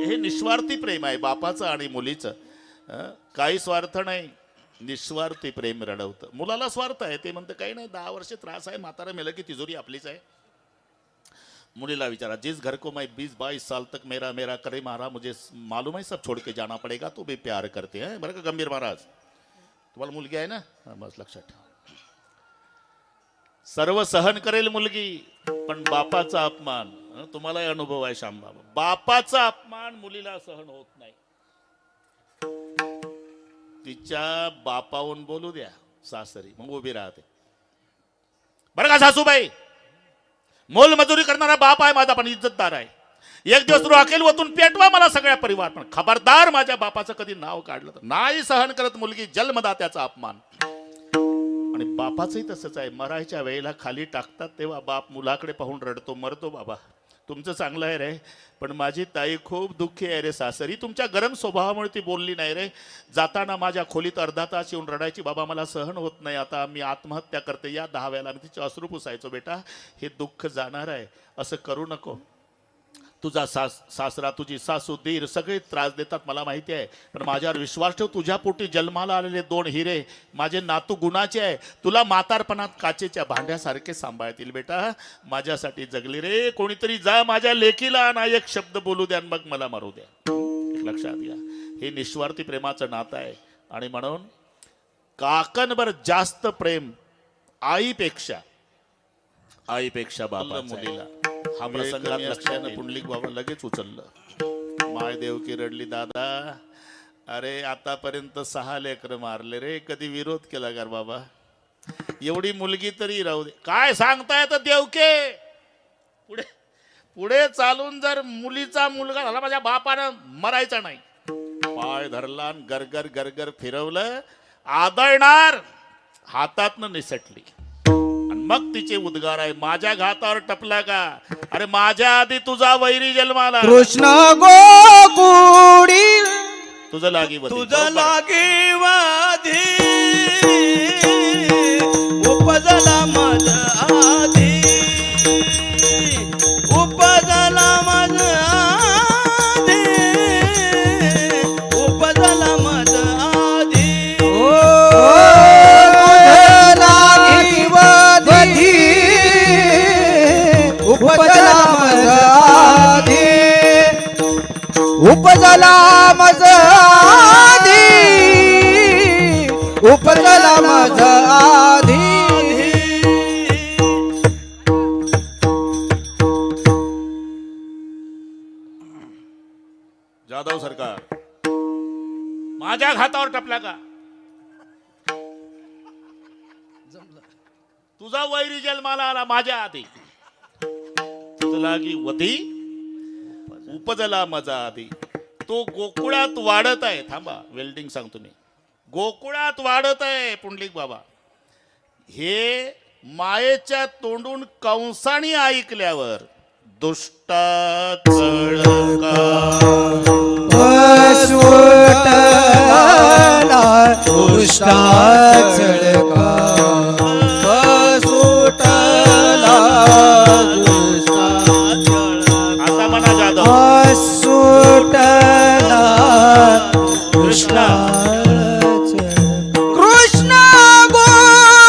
हे निस्वार्थी प्रेम आहे बापाचं आणि मुलीचं. काही स्वार्थ नाही, निस्वार्थी प्रेम रडवतं. मुलाला स्वार्थ आहे, ते म्हणतं काही नाही, 10 वर्ष त्रास आहे, म्हातारा मेलं की तिजोरी आपलीच आहे. मुलीला विचारा, जिस घर को मैं 20-22 साल तक मेरा मेरा करे मारा, मुझे मालूम है सब छोड़ के जाना पड़ेगा, तो भी प्यार करते हैं. बरं का गंभीर महाराज, तुम्हाला मुलगी आहे ना, बस लक्षात ठेवा. सर्व सहन करेल मुलगी, पण बापाचा अपमान, तुम्हालाही अनुभव आहे श्यामबाबा, बापाचा अपमान मुलीला सहन होत नाही. तिच्या बापावून बोलू द्या सासरी, मग उभी राहते. बरं का सासूबाई, मोलमजुरी करणारा बाप आहे माझा, पण इज्जतदार आहे. एक दिवस राखेल वतून पेटवा मला सगळ्या परिवार, पण खबरदार माझ्या बापाचं कधी नाव काढलं तर नाही सहन करत मुलगी जन्मदात्याचा अपमान. आणि बापाचंही तसंच आहे. मरायच्या वेळेला खाली टाकतात तेव्हा बाप मुलाकडे पाहून रडतो, मरतो बाबा तुमचं चांगलं आहे रे, पण माझी ताई खूप दुःखी आहे रे सासरी, तुमच्या गरम स्वभावामुळे ती बोलली नाही रे. जाताना माझ्या खोलीत अर्धा तास येऊन रडायची, बाबा मला सहन होत नाही, आता मी आत्महत्या करते. या 10 वेळेला मी तिचे अश्रू पुसायचो, बेटा हे दुःख जाणार आहे, असं करू नको. तुझा सासरा तुझी सासू दीर सगळे त्रास देतात मला माहिती आहे, पण माझ्यावर विश्वास ठेव. तुझ्या पोटी जन्माला आलेले 2 हिरे माझे नातू गुणाचे आहे. तुला म्हातारपणात काचेच्या भांड्यासारखे सांभाळतील बेटा. माझ्यासाठी जगली रे. कोणीतरी जा माझ्या लेकीला ना एक शब्द बोलू द्या, मग मला मारू द्या. लक्षात घ्या, हे निस्वार्थी प्रेमाचं नातं आहे. आणि म्हणून काकणभर जास्त प्रेम आईपेक्षा बाबा मुलीला. हा प्रसंगात लक्षात पुंडलिक बाबा लगेच उचललं. माय देवकी रडली. दादा अरे आतापर्यंत 6 लेकरं मारले रे, कधी विरोध केला का बाबा? एवढी मुलगी तरी राहू दे. काय सांगताय तर देवके? पुढे पुढे चालून जर मुलीचा मुलगा झाला माझ्या बापानं मरायचा नाही. पाय धरला आणि गरगर गरगर फिरवलं. आदळणार हातातनं निसटली. मग तिचे उद्गार आहे, माझ्या घातावर टपला का? अरे माझ्या आधी तुझा वैरी जन्माला. कृष्ण गोकुळी तुझं लागी वधी. तुझं लागे वाधी उपजला मज आधी उपजला मज आधी उपजला मज आधी उपजला मज आधी उपजला मज आधी. जाधव सरकार माझ्या घातावर टपला का? तुझा वैरी जन्माला आला माझ्या आधी. तुझं लागी वधी उपजला मजा आधी. तो गोकुळात वाढत आहे. थांबा, वेल्डिंग सांगतो मी. गोकुळात वाढत आहे पुंडलिक बाबा. हे मायेच्या तोंडून कंसाने ऐकल्यावर दुष्टा चळका दुष्टा चळका सुटला दुष्टा. आता म्हणा जाधव. सुटला कृष्णा कृष्ण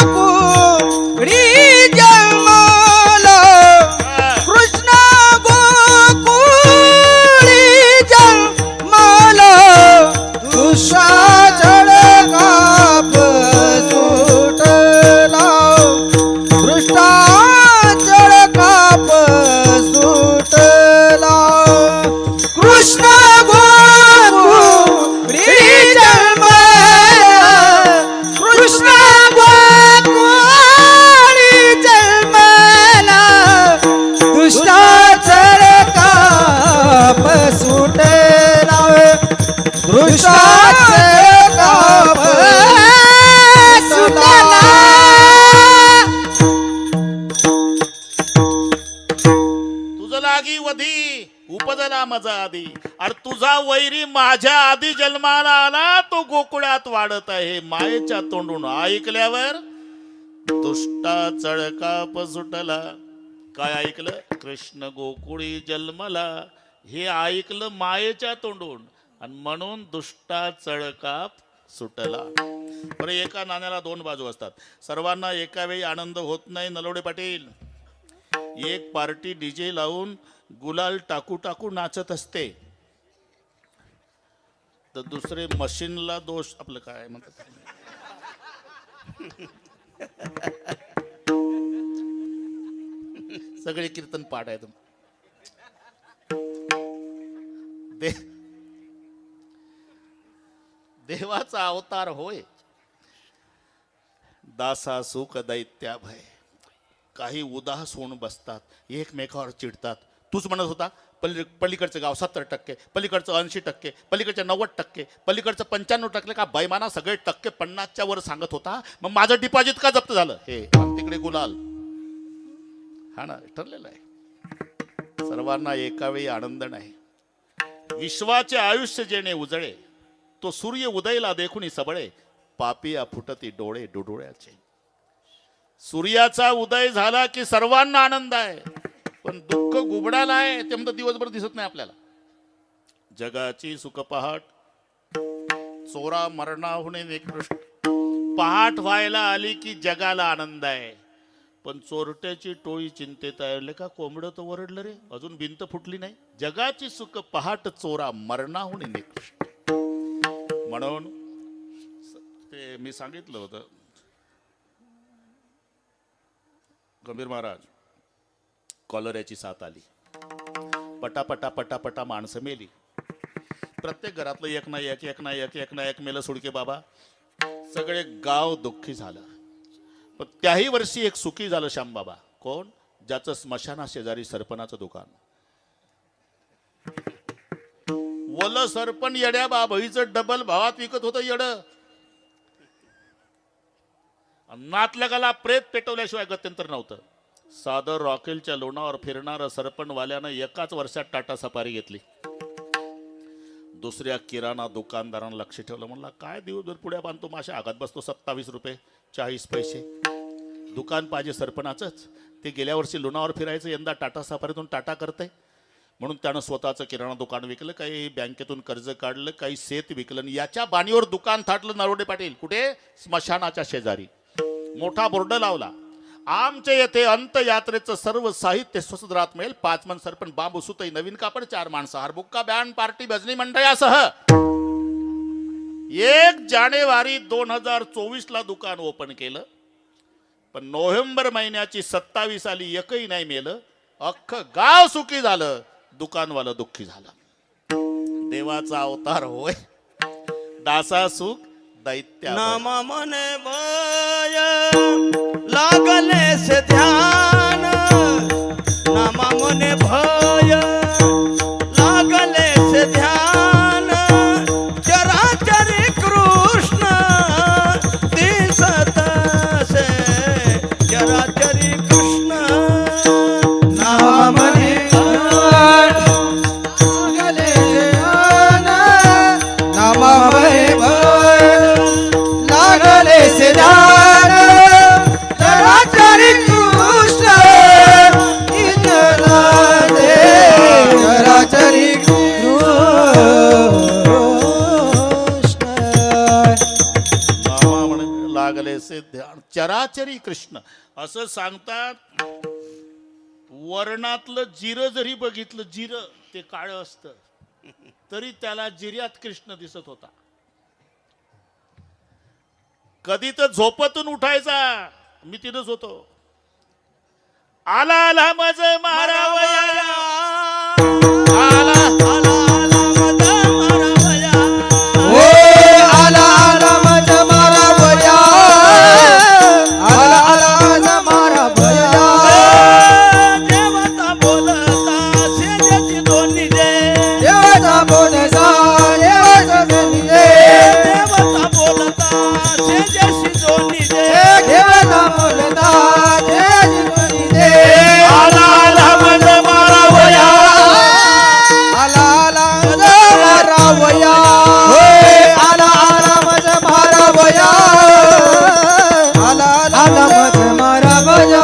गोकुळी जन्माला. कृष्ण गोकुळी जन्माला. दुष्टा चळकाप सुटला. दुष्टा चळकाप सुटला. कृष्ण गोकुळी जन्माला. कृष्ण गोकुळी जन्माला. दुष्टा चळकाप सुटला. दुष्टा चळकाप सुटला. तुझं लागी वधी उपजला मजा आधी. अरे तुझा वैरी माझ्या आधी जन्माला आला. तो गोकुळात वाढत आहे. मायेच्या तोंडून ऐकल्यावर दुष्टा चळकाप सुटला. काय ऐकलं? कृष्ण गोकुळी जन्मला. हे ऐकलं मायेच्या तोंडून आणि म्हणून दुष्टा चळकाप सुटला. बरं, एका नाण्याला 2 बाजू असतात. सर्वांना एका वेळी आनंद होत नाही नलवडे पाटील. एक पार्टी डीजे लावून गुलाल टाकू टाकू नाचत असते, तर दुसरे मशीनला दोष. आपलं काय म्हणतात, सगळे कीर्तन पाठ आहेत. देवाचा अवतार होय, दासा सुख दैत्या भय. काही उदास होऊन बसतात, एकमेकावर चिडतात. तूच म्हणत होता पलीकडचं गाव 70%, पलीकडचं 80%, पलीकडचं 90%, पलीकडचं 95% का बैमाना सगळे टक्के 50च्या वर सांगत होता. मग माझं डिपॉझिट का जप्त झालं? हे तिकडे गुलाल. हा ना, ठरलेलं आहे. सर्वांना एका वेळी आनंद नाही. विश्वाचे आयुष्य जेणे उजळे, तो सूर्य उदयला देखुनी सबळे. पापिया फुटती डोळे डुडुळ्याचे. सूर्याचा उदय झाला की सर्वांना आनंद आहे. पण दुःख गुबडाला आहे ते म्हणतं दिवसभर दिसत नाही आपल्याला. जगाची सुख पहाट चोरा मरणाहून निकृष्ट. पहाट व्हायला आली की जगाला आनंद आहे, पण चोरट्याची टोळी चिंतेत आहे. का कोंबडं तर ओरडलं रे, अजून भिंत फुटली नाही. जगाची सुख पहाट चोरा मरणाहून निकृष्ट. म्हणून ते मी सांगितलं होतं, गंभीर महाराज, कॉलऱ्याची साथ आली, पटापटा पटापटा माणसं मेली. प्रत्येक घरातलं एक ना एक, एक ना एक, एक ना एक मेलं. सुडके बाबा, सगळे गाव दुःखी झालं. पण त्याही वर्षी एक सुखी झालं श्यामबाबा. कोण? ज्याचं स्मशाना शेजारी सरपणाचं दुकान. वल सरपण येड्या बाबईचं डबल भावात विकत होतं येड. नातलगाला प्रेत पेटवल्याशिवाय गत्यंतर नव्हतं. सादर रॉकेलच्या लोणावर फिरणारं सरपणवाल्यानं एकाच वर्षात टाटा सफारी घेतली. दुसऱ्या किराणा दुकानदारानं लक्ष ठेवलं. म्हणला काय दिवसभर पुढ्या बांधतो, माशा आघात बसतो. 27 रुपये 40 पैसे दुकान पाहिजे सरपणाचंच. ते गेल्या वर्षी लोणावर फिरायचं, यंदा टाटा सफारीतून टाटा करतंय. म्हणून त्यानं स्वतःचं किराणा दुकान विकलं, काही बँकेतून कर्ज काढलं, काही शेत विकलं. याच्या बाणीवर दुकान थाटलं नरोडे पाटील. कुठे? स्मशानाच्या शेजारी. मोठा बोर्ड लावला, आमच्या येथे अंत्ययात्रेचं सर्व साहित्य स्वस्त दरात मिळेल. 5 मन सरपण, बांबू सुतई, नवीन कापड, 4 माणसं, हरबुक्का, बँड पार्टी, भजनी मंडळासह. 1 जानेवारी 2024 ला दुकान ओपन केलं. पण नोव्हेंबर महिन्याची 27 आली, एकही नाही मेलं. अख्खं गाव सुखी झालं, दुकानवालं दुःखी झालं. देवाचा अवतार होय, दासा सुख दैत्या. नामा मने भय लागले से ध्यान. नामा मने भय लागले से ध्यान. चराचरी कृष्ण दिसत से. चराचरी कृष्ण नाम म्हणे भय, लागले ध्यान. नाम म्हणे भय, लागले से ध्यान. चराचरी कृष्ण इंद्रला दे. चराचरी कृष्ण. नामा म्हणे लागले से ध्यान. चराचरी कृष्ण असं सांगतात. वर्णातलं जिरं जरी बघितलं, जिरं ते काळं असतं, तरी त्याला जिऱ्यात कृष्ण दिसत होता. कधी तर झोपतून उठायचा, मी तिथंच होतो. आला आला मज मारावया, आला ओ आला आला माझा मारा भया. आला आला माझा मारा भया. देवता बोलता शेजाची दोन्ही दे. देवाचा बोलता देवाचा बोलते. देवता बोलता शेजाशी दोन्ही दे. देवाचा बोलता देवाची बोलते. आला आला मज मारावया. आला आला माझा मारा भया. होय आला आला माझा मारा भया. आला आला माझा मारा भया.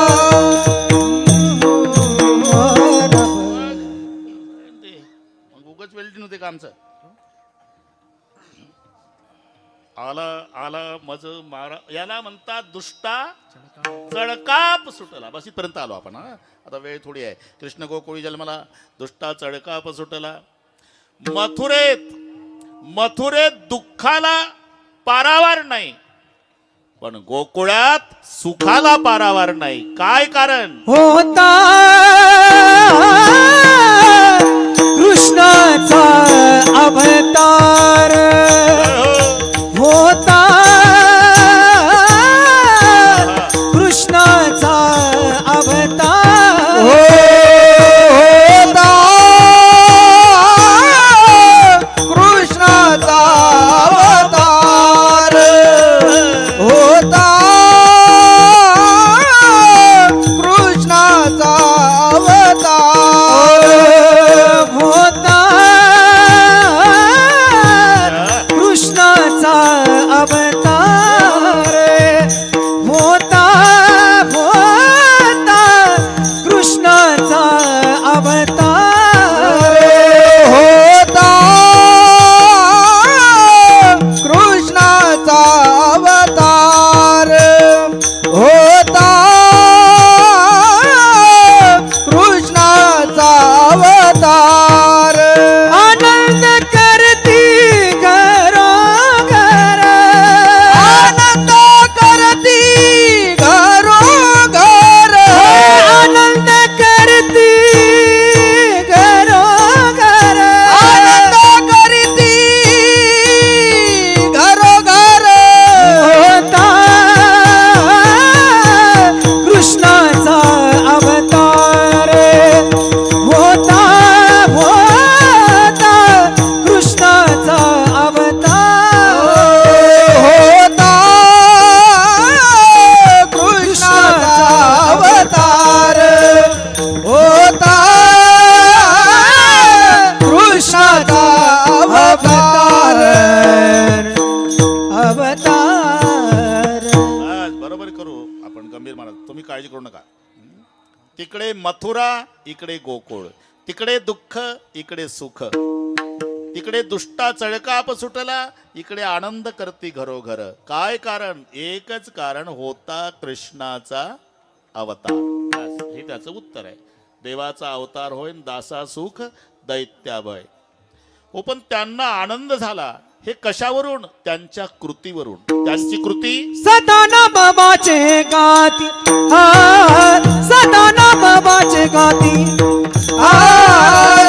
उगाच वेल्डिंग होते का आमचं. आला आला मज मारा, याला म्हणतात दुष्टा चळकाप सुटला. बस इथपर्यंत आलो आपण. हा, आता वेळ थोडी आहे. कृष्ण गोकुळी जन्मला, दुष्टा चळकाप सुटला. मथुरेत दुःखाला पारावार नाही, पण गोकुळात सुखाला पारावार नाही. काय कारण? होता कृष्णाचा अवतार. होता कृष्णाचा अवतार. होता कृष्णाचा अवतार. होता कृष्णाचा अवतार. काळजी करू नका. तिकडे मथुरा, इकडे गोकुळ. तिकडे दुःख, इकडे सुख. तिकडे दुष्टा चळकाप सुटला, इकडे आनंद करती घरोघर. काय कारण? एकच कारण, होता कृष्णाचा अवतार. बस, हे त्याचं उत्तर आहे. देवाचा अवतार होय, दासा सुख दैत्याभय. हो, पण त्यांना आनंद झाला हे कशावरून? त्यांच्या कृतीवरून. त्यांची कृती सदा नामाचे गाती, सदा नामाचे गाती,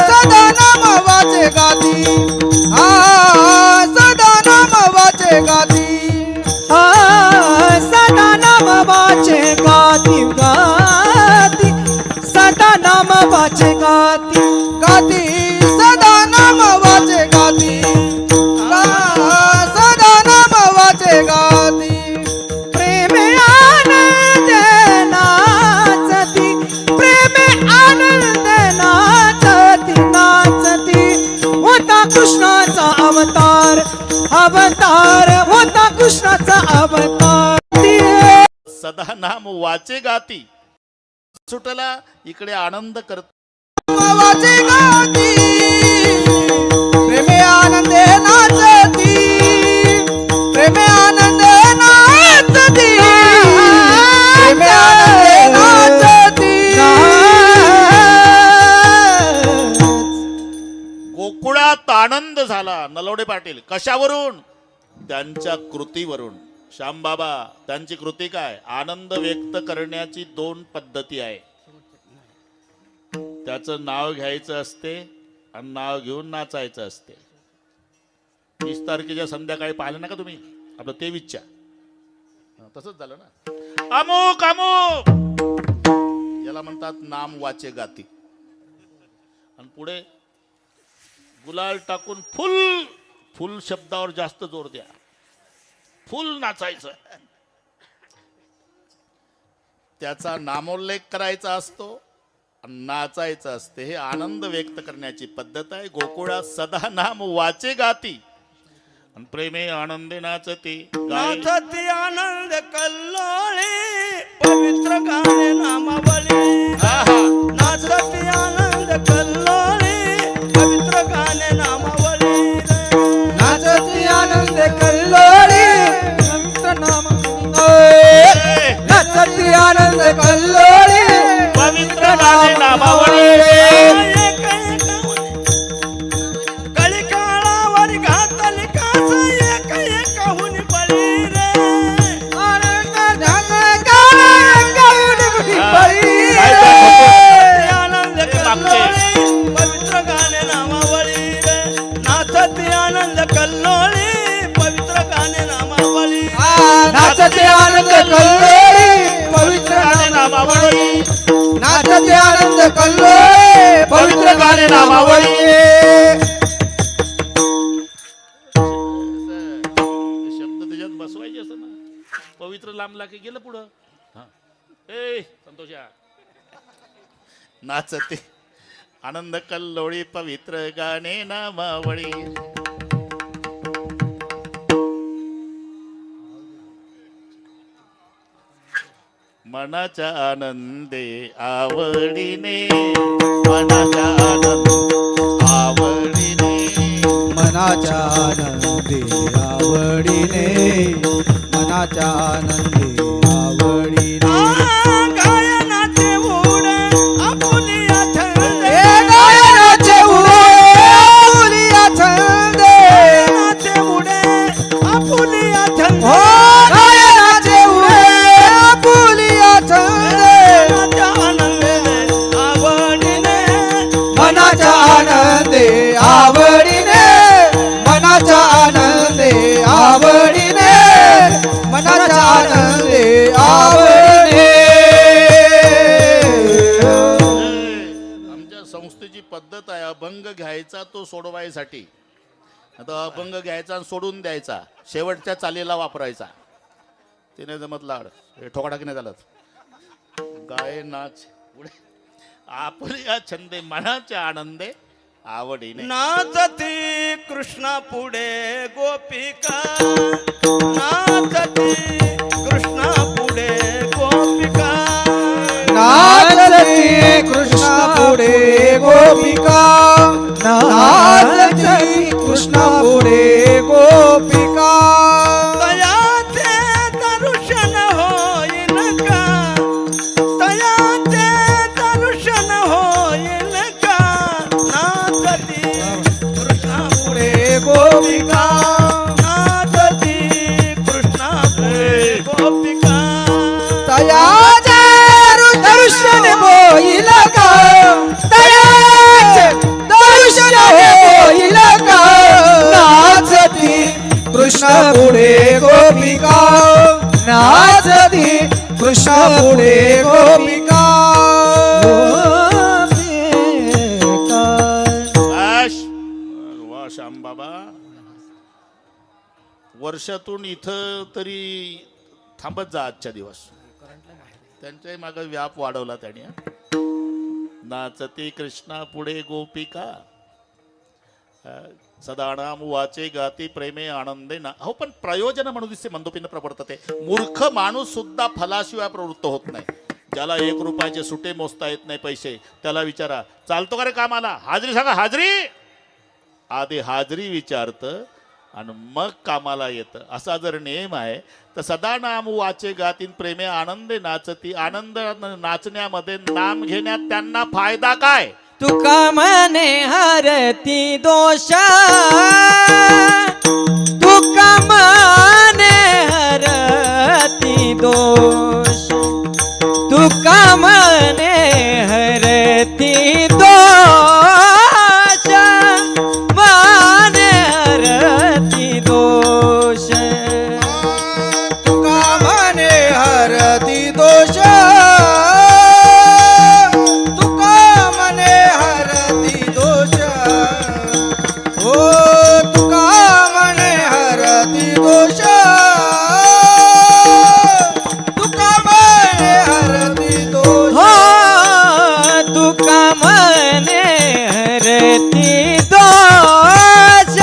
सदा नामाचे गाती, सदा नामाचे गाती, सदा नामाचे गाती, गाती सदा नामाचे गाती, गाती सदा नामाचे गाती, सदा नामाचे गाती. प्रेमे आनंद नाचती, प्रेमे आनंद नाचती, नाचती. होता कृष्णाचा अवतार, अवतार होता कृष्णाचा अवतार. सदा नाम वाचे गाती सुटला, इकडे आनंद करत नामाचे गाती, प्रेमे आनंदे नाचती, प्रेमे आनंदे नाचती, प्रेमे आनंदे नाचती. गोकुळात आनंद झाला. नलवडे पाटील कशावरून? त्यांच्या कृतीवरून. श्यामबाबा त्यांची कृती काय? आनंद व्यक्त करण्याची दोन पद्धती आहे. त्याचं नाव घ्यायचं असते आणि नाव घेऊन नाचायचं असते. 30 तारखेच्या संध्याकाळी पाहिलं ना का तुम्ही? आपलं ते विचार तसंच झालं ना. अमुक अमुक याला म्हणतात नाम वाचे गाती. आणि पुढे गुलाल टाकून फुल, फुल शब्दावर जास्त जोर द्या. फुल नाचायचं, त्याचा नामोल्लेख करायचा असतो, नाचायचं असते. हे आनंद व्यक्त करण्याची पद्धत आहे. गोकुळात सदा नाम वाचे गाती आणि प्रेमे आनंदे नाचती. नाचती आनंद कल्लोळे, पवित्र गाणे नामावली. नाचती आनंद कल्लोळे, पवित्र गाणे नामावली. नाचती आनंद कल्लोळी, पवित्र नाम. नाचती आनंद कल्लोळी, पवित्र गाणे नामावली. कलिकाळावर घातली कास, एक एकहून बळी रे. आनंद गाऊन बळी. आनंद कल्लोळी, पवित्र गाणे नामावली रे. नाचती आनंद कल्लोळी, पवित्र गाणे नामावली. नाचते आनंद कल्लोळी, पवित्र नामावली. नाचते आनंद कल्लोळी, पवित्र गाणे नामावली. शब्द त्याच्यात बसवायचे असं ना. पवित्र लांबला की गेलं पुढं. ए संतोषा, नाचते आनंद कल्लोळी, पवित्र गाणे नामावळी. मनाच्या आनंदे आवडीने, मनाच्या आनंद आवडीने, मनाच्या आनंदी आवडीने, मनाच्या आनंदी आवडीने. गायनाचे ओढ आपुलिया छंद, गायनाचे उडे छंद, गायनाचे ओढ आपुलिया छंद. गायनाचे उडे आपुलिया छंद. मनाच्या आनंदे आवडीने, मनाच्या आनंदे आवडीने, मनाच्या आनंदे आवडीने. आमच्या संस्थेची पद्धत आहे, अभंग घ्यायचा तो सोडवायसाठी. आता अभंग घ्यायचा आणि सोडून द्यायचा, शेवटच्या चालीला वापरायचा. ते नाही जमत लाड, हे ठोकाटाकी नाही झालं. गाय नाच पुढे आपल्या छंदे, मनाच्या आनंदे आवडीने. नाचती कृष्णा पुढे गोपिका, नाचती कृष्णा पुढे गोपिका. गोपिका नाचती कृष्णा पुढे गोपिका तयाचे दर्शन होईल का तयाचे दर्शन होईल का नाचती कृष्णा पुढे गोपिका नाचती कृष्णा पुढे गोपिका तयाचे दर्शन होईल का तयाचे दर्शन होईल का नाचती कृष्ण पुढे गोपिका नाचती कृष्ण पुढे गोपिका आश वा श्याम बाबा वर्षातून इथं तरी थांबत जा आजच्या दिवस त्यांच्याही मागे व्याप वाढवला त्याने नाचते कृष्णा पुढे गोपिका सदानाम वाचे गाती प्रेमे आनंदे ना हो पण प्रयोजन म्हणून दिसते मंदोपीनं प्रवर्तते मूर्ख माणूस सुद्धा फलाशिवाय प्रवृत्त होत नाही ज्याला 1 रुपयाचे सुटे मोजता येत नाही पैसे त्याला विचारा चालतो का रे कामाला हाजरी सांगा हाजरी आधी हाजरी विचारतं आणि मग कामाला येतं असा जर नियम आहे तर सदा नाम वाचे गातीन प्रेमे आनंदे नाचती आनंद नाचण्यामध्ये नाम घेण्यात त्यांना फायदा काय तुका मने हरती दोष तुका मने हरती दोष तुका मने हरती दोष मने हरती दोष तुका म्हणे हरती दोष तुका म्हणे हरती दोष हो तुका म्हणे हरती दोष तुका म्हणे हरती दोष हो तुका मने हरती दोष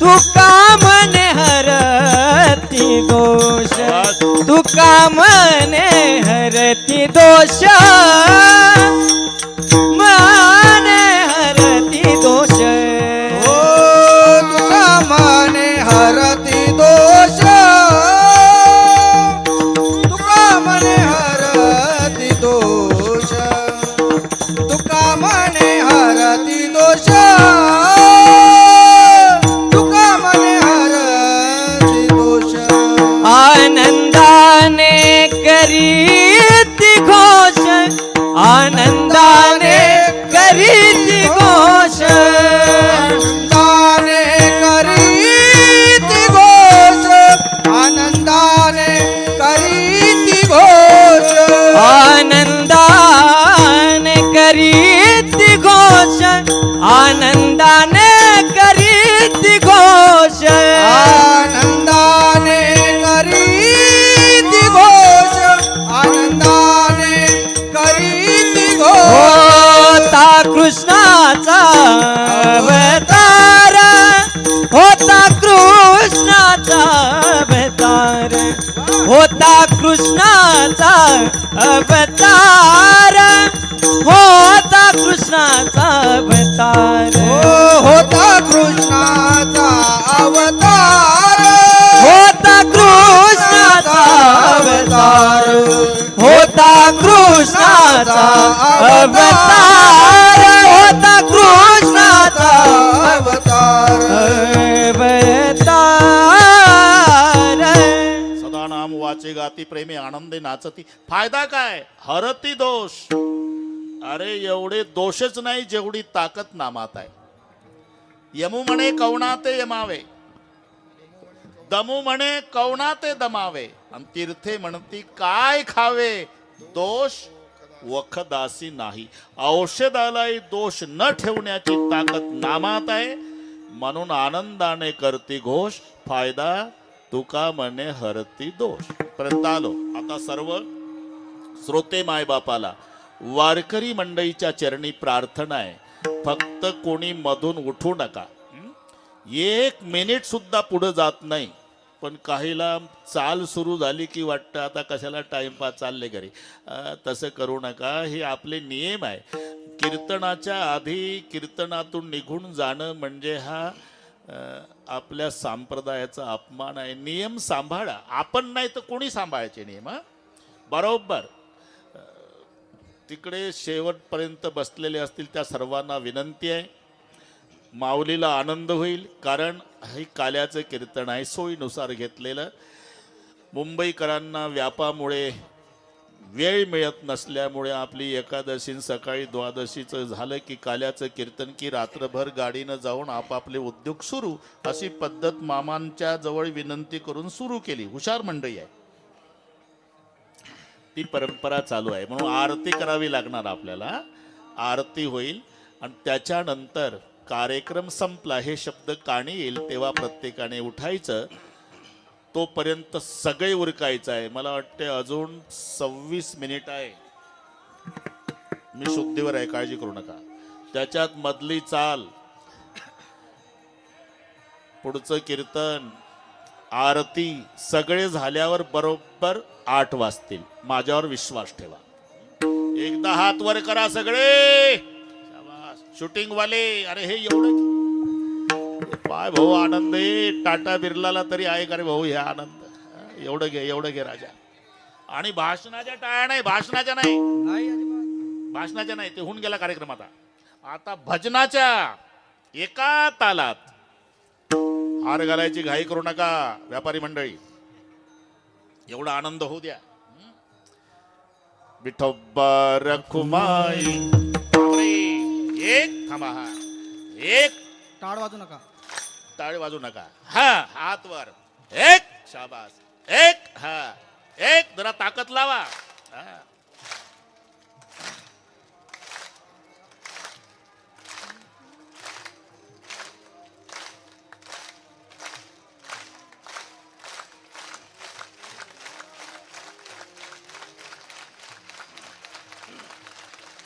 तुका मने हरती दोष तुका मने हरती दोष मने हरती दोष हो तुका म्हणे हरती दोष तुका म्हणे हरती दोष तुका म्हणे हरती दोष तुका म्हणे हरती दोष आनंदाने करीती घोष आनंदाने करीती घोष आनंदाने करीती घोष आनंदाने करीती घोष आनंदाने करीती घोष आनंदाने करीती घोष आनंदाने करीती घोष आनंदाने करीती घोष होता कृष्णाचा अवतार होता कृष्णाचा अवतार होता कृष्णाचा अवतार होता कृष्णाचा अवतार होता कृष्णाचा अवतार होता कृष्णाचा अवतार होता कृष्णाचा अवतार होता कृष्णाचा अवतार अवतार सदा नाम वाचे गाती प्रेमे आनंदे नाचती फायदा काय हरती दोष अरे एवढे दोषच नाही जेवढी ताकद नामात आहे यमू म्हणे कवणाते यमावे दमू म्हणे कवणाते दमावे आणि तीर्थे म्हणती काय खावे दोष वखदासी नाही औषधालाही दोष न ठेवण्याची ताकद नामात आहे म्हणून आनंदाने करती घोष फायदा तुका म्हणे हरती दोष पर्यंत आलो आता सर्व श्रोते मायबापाला वारकरी मंडळीच्या चरणी प्रार्थना आहे फक्त कोणी मधून उठू नका 1 मिनिट सुद्धा पुढे जात नाही पण काहीला चाल सुरू झाली की वाटतं आता कशाला टाइमपास चालले घरी. तसं करू नका, हे आपले नियम आहे. कीर्तनाच्या आधी कीर्तनातून निघून जाणं म्हणजे हा आपल्या संप्रदायाचा अपमान आहे. नियम सांभाळा, आपण नाही तर कोणी सांभाळायचे नियम. बरोबर. तिकडे शेवटपर्यंत बसलेले असतील त्या सर्वांना विनंती आहे, माऊलीला आनंद होईल, कारण हे काल्याचं कीर्तन आहे सोयीनुसार घेतलेलं. मुंबईकरांना व्यापामुळे वेळ मिळत नसल्यामुळे आपली एकादशी सकाळी द्वादशीचं झालं की काल्याचं कीर्तन की रात्रभर गाडीनं जाऊन आपापले उद्योग सुरू, अशी पद्धत मामांच्या जवळ विनंती करून सुरू केली. हुशार मंडळी आहे, ती परंपरा चालू आहे. म्हणून आरती करावी लागणार आपल्याला. आरती होईल आणि त्याच्यानंतर कार्यक्रम संपला हे शब्द कानी येईल तेव्हा प्रत्येकाने उठायचं. तोपर्यंत सगळे उरकायचं आहे. मला वाटते अजून 26 मिनिट आहे. मी शुद्धीवर आहे, काळजी करू नका. त्याच्यात मधली चाल, पुढचं कीर्तन, आरती सगळे झाल्यावर बरोबर 8 वाजतील. माझ्यावर विश्वास ठेवा. एकदा हात वर करा सगळे. शूटिंग वाले, अरे हे एवढं पाय भाऊ, आनंद आहे. टाटा बिर्लाला तरी आहे का रे भाऊ हे आनंद. एवढं घे, एवढं घे राजा. आणि भाषणाच्या टाळ्या नाही, भाषणाच्या नाही, भाषणाच्या नाही, ते होऊन गेला कार्यक्रम. आता भजनाच्या एका तालात हार घालायची घाई करू नका व्यापारी मंडळी. एवढा आनंद होऊ द्या. विठोबा रखुमाई. एक थांबा, हा एक टाळ वाजू नका, टाळी वाजू नका. हा हात वर. एक शाबास. एक हा एक जरा ताकद लावा.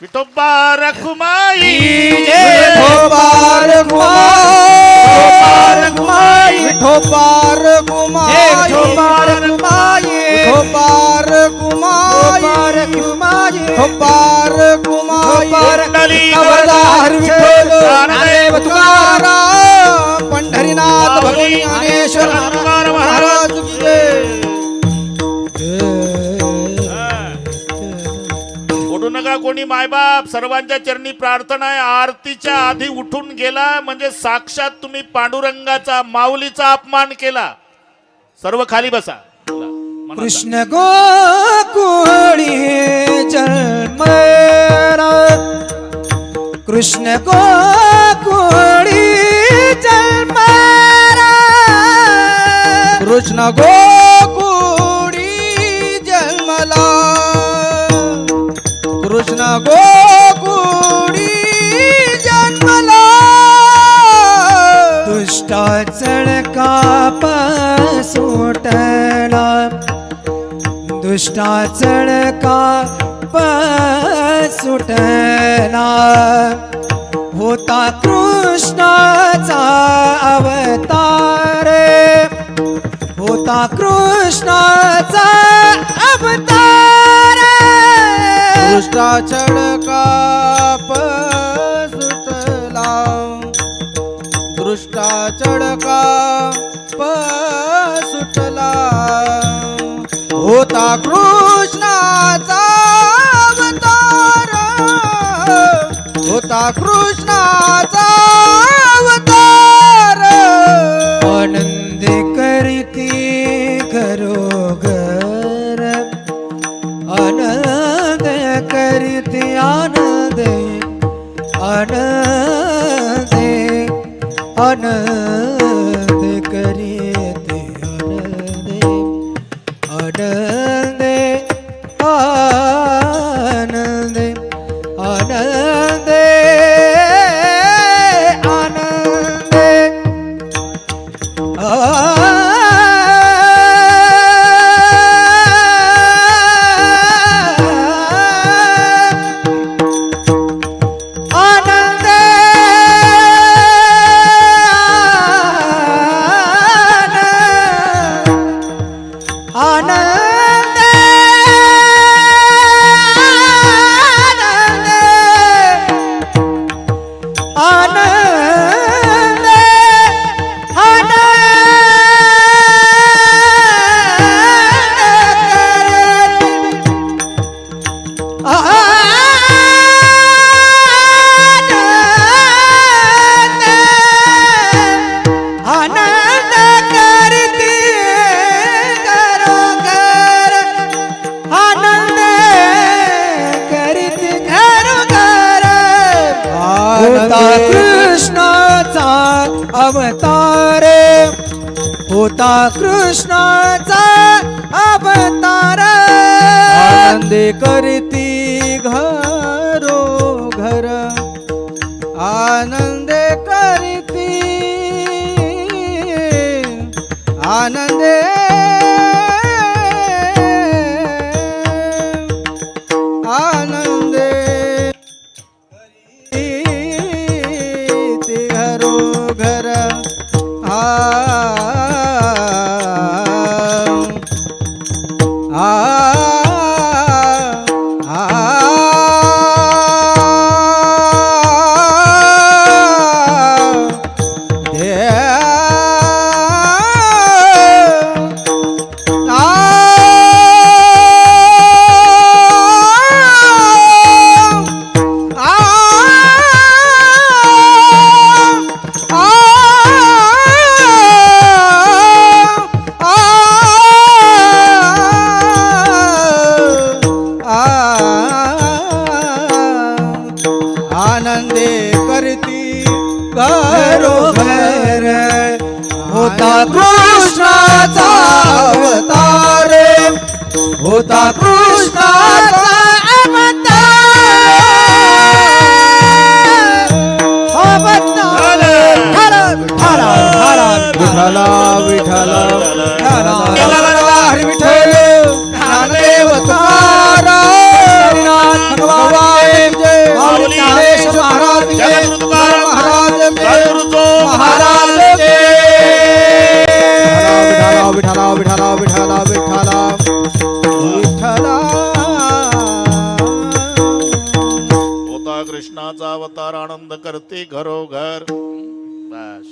विठोबा रखुमाई. विठोबा रखुमाई, विठोबा रखुमाई, विठोबा रखुमाई, विठोबा रखुमाई, विठोबा रखुमाई. खबरदार विठ्ठल ज्ञानदेव तुकाराम पंढरीनाथ भगवान ज्ञानेश्वर महाराज की जय. उठू नका कोणी मायबाप, सर्वांच्या चरणी प्रार्थना आहे. आरतीच्या आधी उठून गेला म्हणजे साक्षात तुम्ही पांडुरंगाचा, माऊलीचा अपमान केला. सर्व खाली बसा. कृष्ण गोकुळी जन्मला, कृष्ण गोकुळी जन्मला, कृष्ण गोकुळी जन्मला, कृष्ण गोकुळी जन्मला. दुष्टा चळकाप सुटला, दुष्टा चळकाप सुटला. होता कृष्णाचा अवतार, होता कृष्णाचा अवतार. दुष्टा चढकाप सुटला, दृष्टा चढकाप सुटला. होता कृष्णाचा अवतार, होता कृष्णाचा अवतार. आनंद करीती घरोघर, आनंद करीती आनंद, आनंद आनंद करीती आनंद, आनंद आनंद आनंद आनंद. अवतार होता कृष्णाचा अवतार आनंदे करती घरो घर आनंदे करती आनंदे आनंदे करती घरो घर आनंदे करती घरोघर होता कृष्णाचा अवतार होता कृष्णाचा अवतार विठला विठला हरी विठ्ठल ज्ञानदेव तुकाराम भगवान जय ज्ञानेश महाराज जय महाराज जय महाराज जय विठला विठला विठला विठला विठला होता कृष्णाचा अवतार आनंद करते घरोघर. बस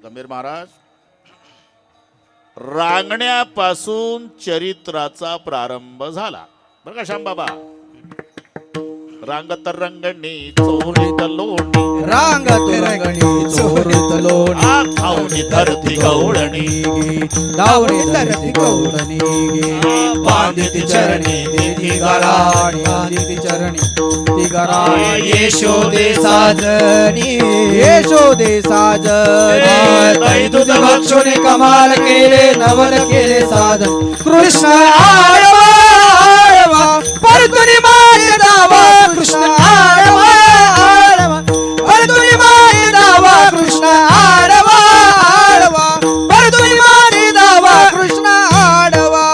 गंभीर महाराज रांगण्यापासून चरित्राचा प्रारंभ झाला बरं का श्यामबाबा. रांगत रंगणी चोरीत लोणी रांगत रंगणी चोरीत लोणी खाऊनी धरती गवळणी दावणी धरती गौरणी बांधिती चरणी देती गाराणी बांधिती चरणी ती गाराणी यशोदे साजनी यशोदे साजनी दही दूध भक्षुने कमाल केले नवल केले साधन कृष्ण आळवा आळवा परतुनी माय दावा कृष्ण आळवा आळवा परतुनी माय दावा कृष्ण आळवा आळवा परतुनी माय दावा कृष्ण आळवा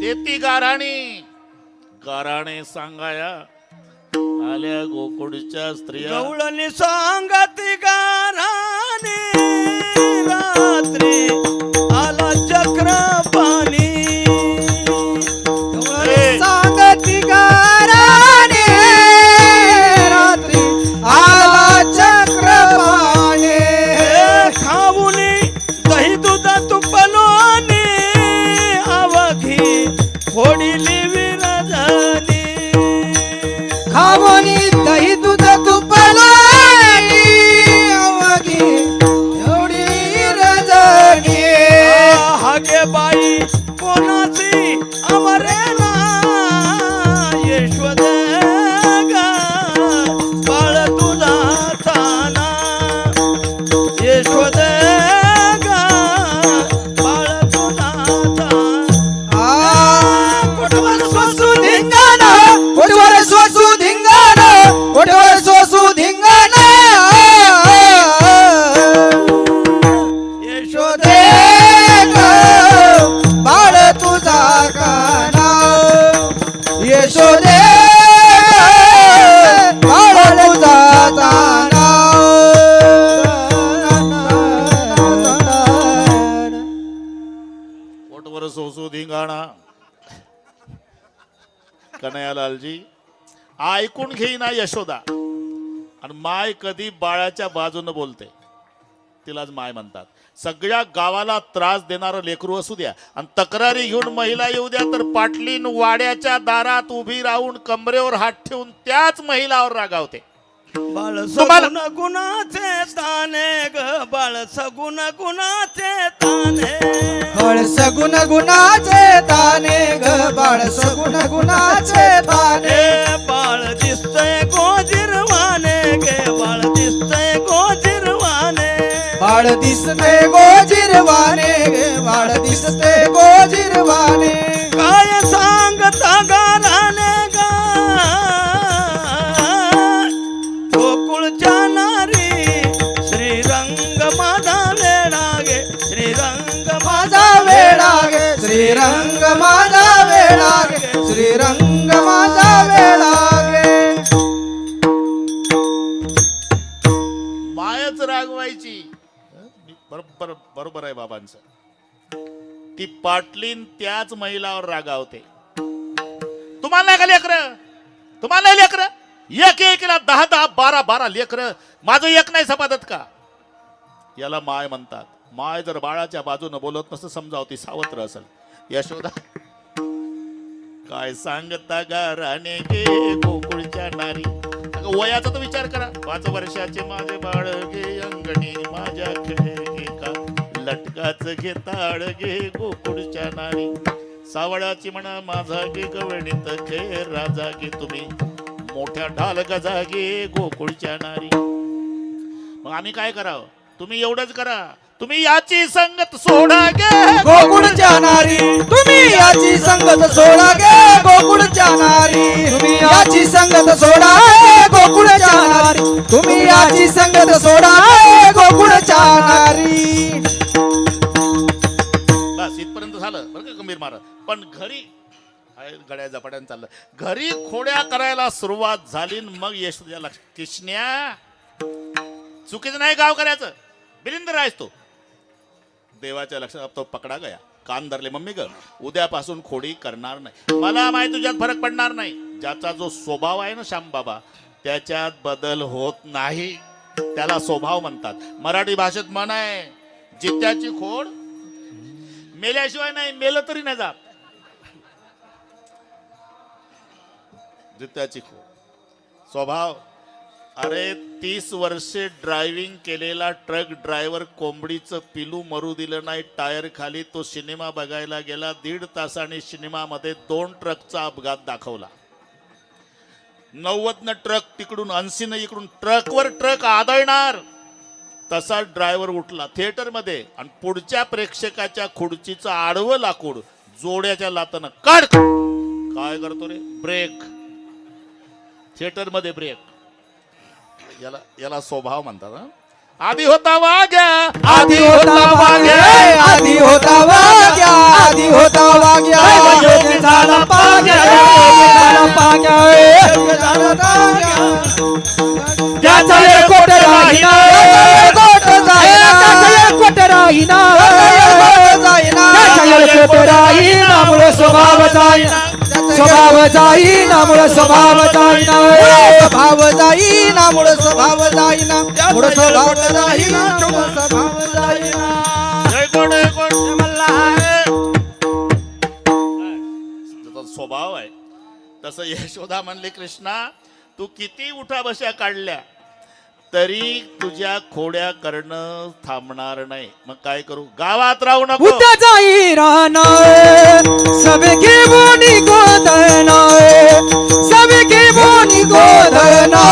देती गाराणी गाराणे सांगाया आल्या गोकुळच्या स्त्रिया गवळणी सांगती गाराने रात्री आला चक्र पाणी सांगती गाराने रात्री आला चक्रपाणी खाऊनी दही दूध तुपलोनी अवघी फोडिली विरजनी खावणी दही दूध तुपलानी अवघी एवढी रजनी हागे बाई कोणाची अमरेला यशोद बाळ तुझा थाना यशोद बाळ तुझा थाना कोटवर सोसू धिंगाण कोटवर सोसू धिंगाण कोटवर सोसू धिंगाण यशोदे बाळ तुझा काना यशोदे बाळ तुझा ताना पोटवर सोसू धिंगाणा कन्हैयालालजी ऐकून घेईना यशोदा आणि माय कधी बाळाच्या बाजूने बोलते तिलाच माय म्हणतात. सगळ्या गावाला त्रास देणारं लेकरू असू द्या आणि तक्रारी घेऊन महिला येऊ द्या तर पाटलीन वाड्याच्या दारात उभी राहून कमरेवर हात ठेवून त्याच महिलावर रागावते. बाळ सगुण गुणाचे ताने ग बाळ सगुण गुणाचे ताने बाळ सगुण गुणाचे ताने ग बाळ सगुण गुणाचे ताने बाळ दिसतय गोजिरवाने गे बाळ दिसतंय गोजिरवाने बाळ दिसते गोजिरवाने गे बाळ दिसते गोजिरवाने काय सांगता गाराने गा गोकुळच्या नारी श्रीरंग माझा वेडा गे श्रीरंग माझा वेडा गे श्रीरंग माझा वेडा गे श्रीरंग माझा वेडा गे मायच रागवायची. बरोबर बरोबर आहे बाबांचं. ती पाटलीन त्याच महिलावर रागावते. तुम्हाला नाही का लेकर, तुम्हाला नाही लेकर, एक एकला 10 12 12 लेकर, माझं एक नाही सपादत का? याला माय म्हणतात. माय जर बाळाच्या बाजूने बोलत नसतं समजाव ती सावत्र असेल. यशोदा काय सांगता गाराने गे गोकुळच्या नारी. अगं वयाचा तर विचार करा. 5 वर्षाचे माझे बाळ गे अंगणी माझ्या खेळ गे का लटकाच घे ताळ गे गोकुळच्या नारी. सावळाची म्हणा माझा गे गवणीत खे राजा गे तुम्ही मोठ्या ढाल गजा गे गोकुळच्या नारी. मग आम्ही काय करावं? तुम्ही एवढंच करा. तुम्ही याची संगत सोडा गे गोकुळच्या नारी तुम्ही याची संगत सोडा गे गोकुळच्या नारी तुम्ही याची संगत सोडा गे गोकुळच्या नारी तुम्ही याची संगत सोडा गे गोकुळच्या नारी. बस इथपर्यंत झालं बरं का गंभीर महाराज. पण घरी गड्या झपाट्यानं चाललं. घरी खोड्या करायला सुरुवात झाली मग यशोदा लक्ष कृष्ण्या चुकीचं नाही गाव करायचं. बिलिंदर आहेस तो. देवाच्या लक्षात तो पकडा गया. कान धरले. मम्मी ग उद्यापासून खोडी करणार नाही. मला माहिती तुझ्यात फरक पडणार नाही. ज्याचा जो स्वभाव आहे ना श्याम बाबा त्याच्यात बदल होत नाही. त्याला स्वभाव म्हणतात. मराठी भाषेत म्हण आहे जित्याची खोड मेल्याशिवाय नाही. मेलं तरी नाही जात. जित्याची खोड स्वभाव. अरे 30 वर्षे ड्रायव्हिंग केलेला ट्रक ड्रायव्हर कोंबडीचं पिलू मरू दिलं नाही. टायर खाली तो सिनेमा बघायला गेला. 1.5 तासाने सिनेमामध्ये 2 ट्रकचा अपघात दाखवला. 90 ट्रक तिकडून 80 इकडून ट्रकवर ट्रक आदळणार तसा ड्रायव्हर उठला थिएटर मध्ये आणि पुढच्या प्रेक्षकाच्या खुर्चीचं आडवं लाकूड जोड्याच्या लातानं काढ. काय करतो रे? ब्रेक. थिएटर मध्ये ब्रेक. याला स्वभाव म्हणतात. आधी होता वाग्या आधी होता वाग्या आधी होता वाग्या आधी होता वाग्या योगी झाला पाग्या योगी झाला पाग्या योगी झाला पाग्या त्याचा कोट राहीना कोट जाईना कोट राहीना जाईना त्याचा कोट राहीना मुळे स्वभाव जाईना स्वभाव जाईना मुळे स्वभाव जाईना स्वभाव जाईना मुळे स्वभाव जाईना मुळे स्वभाव जाईना मुळे स्वभाव जाईना. जय कोण जय कोण मल्हार. जसा स्वभाव आहे तसं यशोदा म्हणले कृष्णा तू किती उठा बशा काढल्या तरी तुझ्या खोड्या करणं थांबणार नाही. मग काय करू? गावात राहू नको. उद्या जाई राना सबे घेऊन गोधना सबे घेऊन गोधना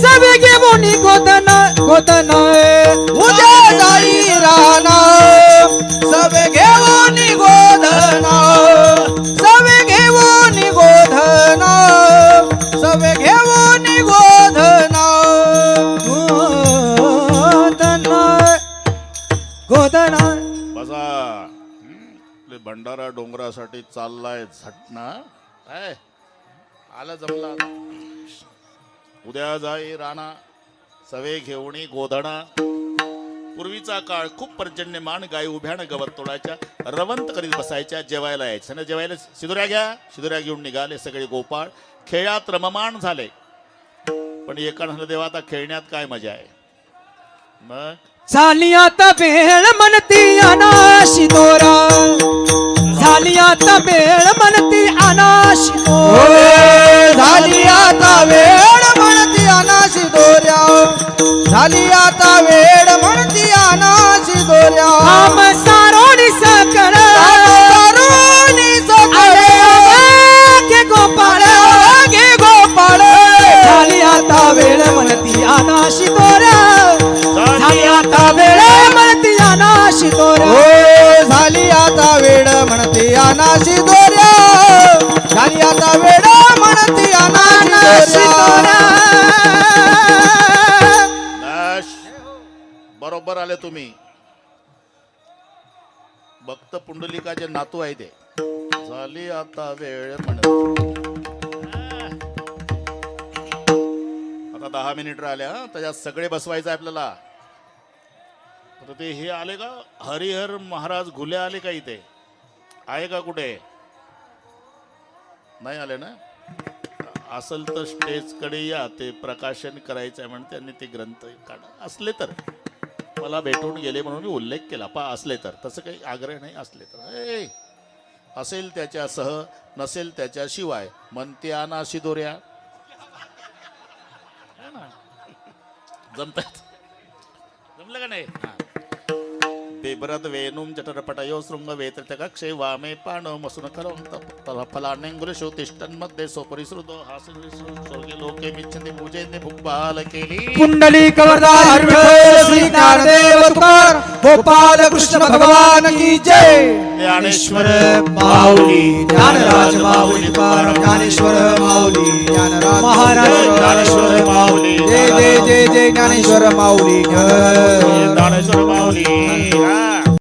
सबे घेऊन गोधना गोधना उद्या जाई राना सबे घेऊन गोधना सबे घेऊन गोधना सबे घेऊन गोधना गोधना बसा. भंडारा डोंगरासाठी चाललाय झटना. काय आला जमला. उद्या जाई राणा सवे घेऊनी गोधणा. पूर्वीचा काळ खूप पर्जन्यमान. गाई उभ्यानं गवत तोडायच्या रवंत करीत बसायच्या. जेवायला यायचं ना जेवायला शिदुऱ्या घ्या. शिदुऱ्या घेऊन निघाले सगळे गोपाळ. खेळात रममाण झाले. पण एकानं देवा आता खेळण्यात काय मजा आहे. मग झाली आता वेळ म्हणती अनाशी दोरा झाली आता वेळ म्हणती अनाशी दोरा झाली आता वेळ म्हणती अनाशी दोऱ्या झाली आता वेळ म्हणती अनाशी दोऱ्या आम सारोणी सकळ तरुणी सकळे गे गोपाळ गे गोपाळ झाली आता अनाशी तोऱ्या झाली आता वेळ म्हणती अनाशी तोऱ्या हो झाली आता वेळ म्हणते अनाशी दोऱ्या झाली आता वेळ म्हणते अनाशी अनाशी तोऱ्या दाश, बरोबर आले तुम्ही. भक्त पुंडलिकाचे नातू आहे ते. झाली आता वेळ म्हणत. आता 10 मिनिट राहिल्या हा. त्याच्यात सगळे बसवायचं आहे आपल्याला. तर ते हे आले का हरिहर महाराज घुले आले का इथे आहे का कुठे नाही आले ना. असेल तर स्टेज कडे या ते प्रकाशन करायचं आहे म्हणून त्यांनी ते ग्रंथ काढा. असले तर मला भेटून गेले म्हणून मी उल्लेख केला पा असले तर तसं काही आग्रह नाही. असले तर असेल त्याच्यासह नसेल त्याच्याशिवाय म्हणते अनाशी दोऱ्या जमतात. जमलं का नाही. बेबरद वेणुम जठरपटयो शृंग वेत्रकक्षे वामे पाण मसून कलम फलानेंगुलिशो तिष्ठन्मध्ये सोपरिसृतो हास्ये लोके मिच्छन्ति पूजयन्ति भुक्पाल केली. पुंडलिक वरदान विठ्ठल श्री ज्ञानदेव तुकार गोपाल कृष्ण भगवान की जय. ज्ञानेश्वर माऊली ज्ञानराज माऊली तुकाराम ज्ञानेश्वर माऊली ज्ञानराज महाराज ज्ञानेश्वर माऊली जय जय जय जय ज्ञानेश्वर माऊली ज्ञानेश्वर माऊली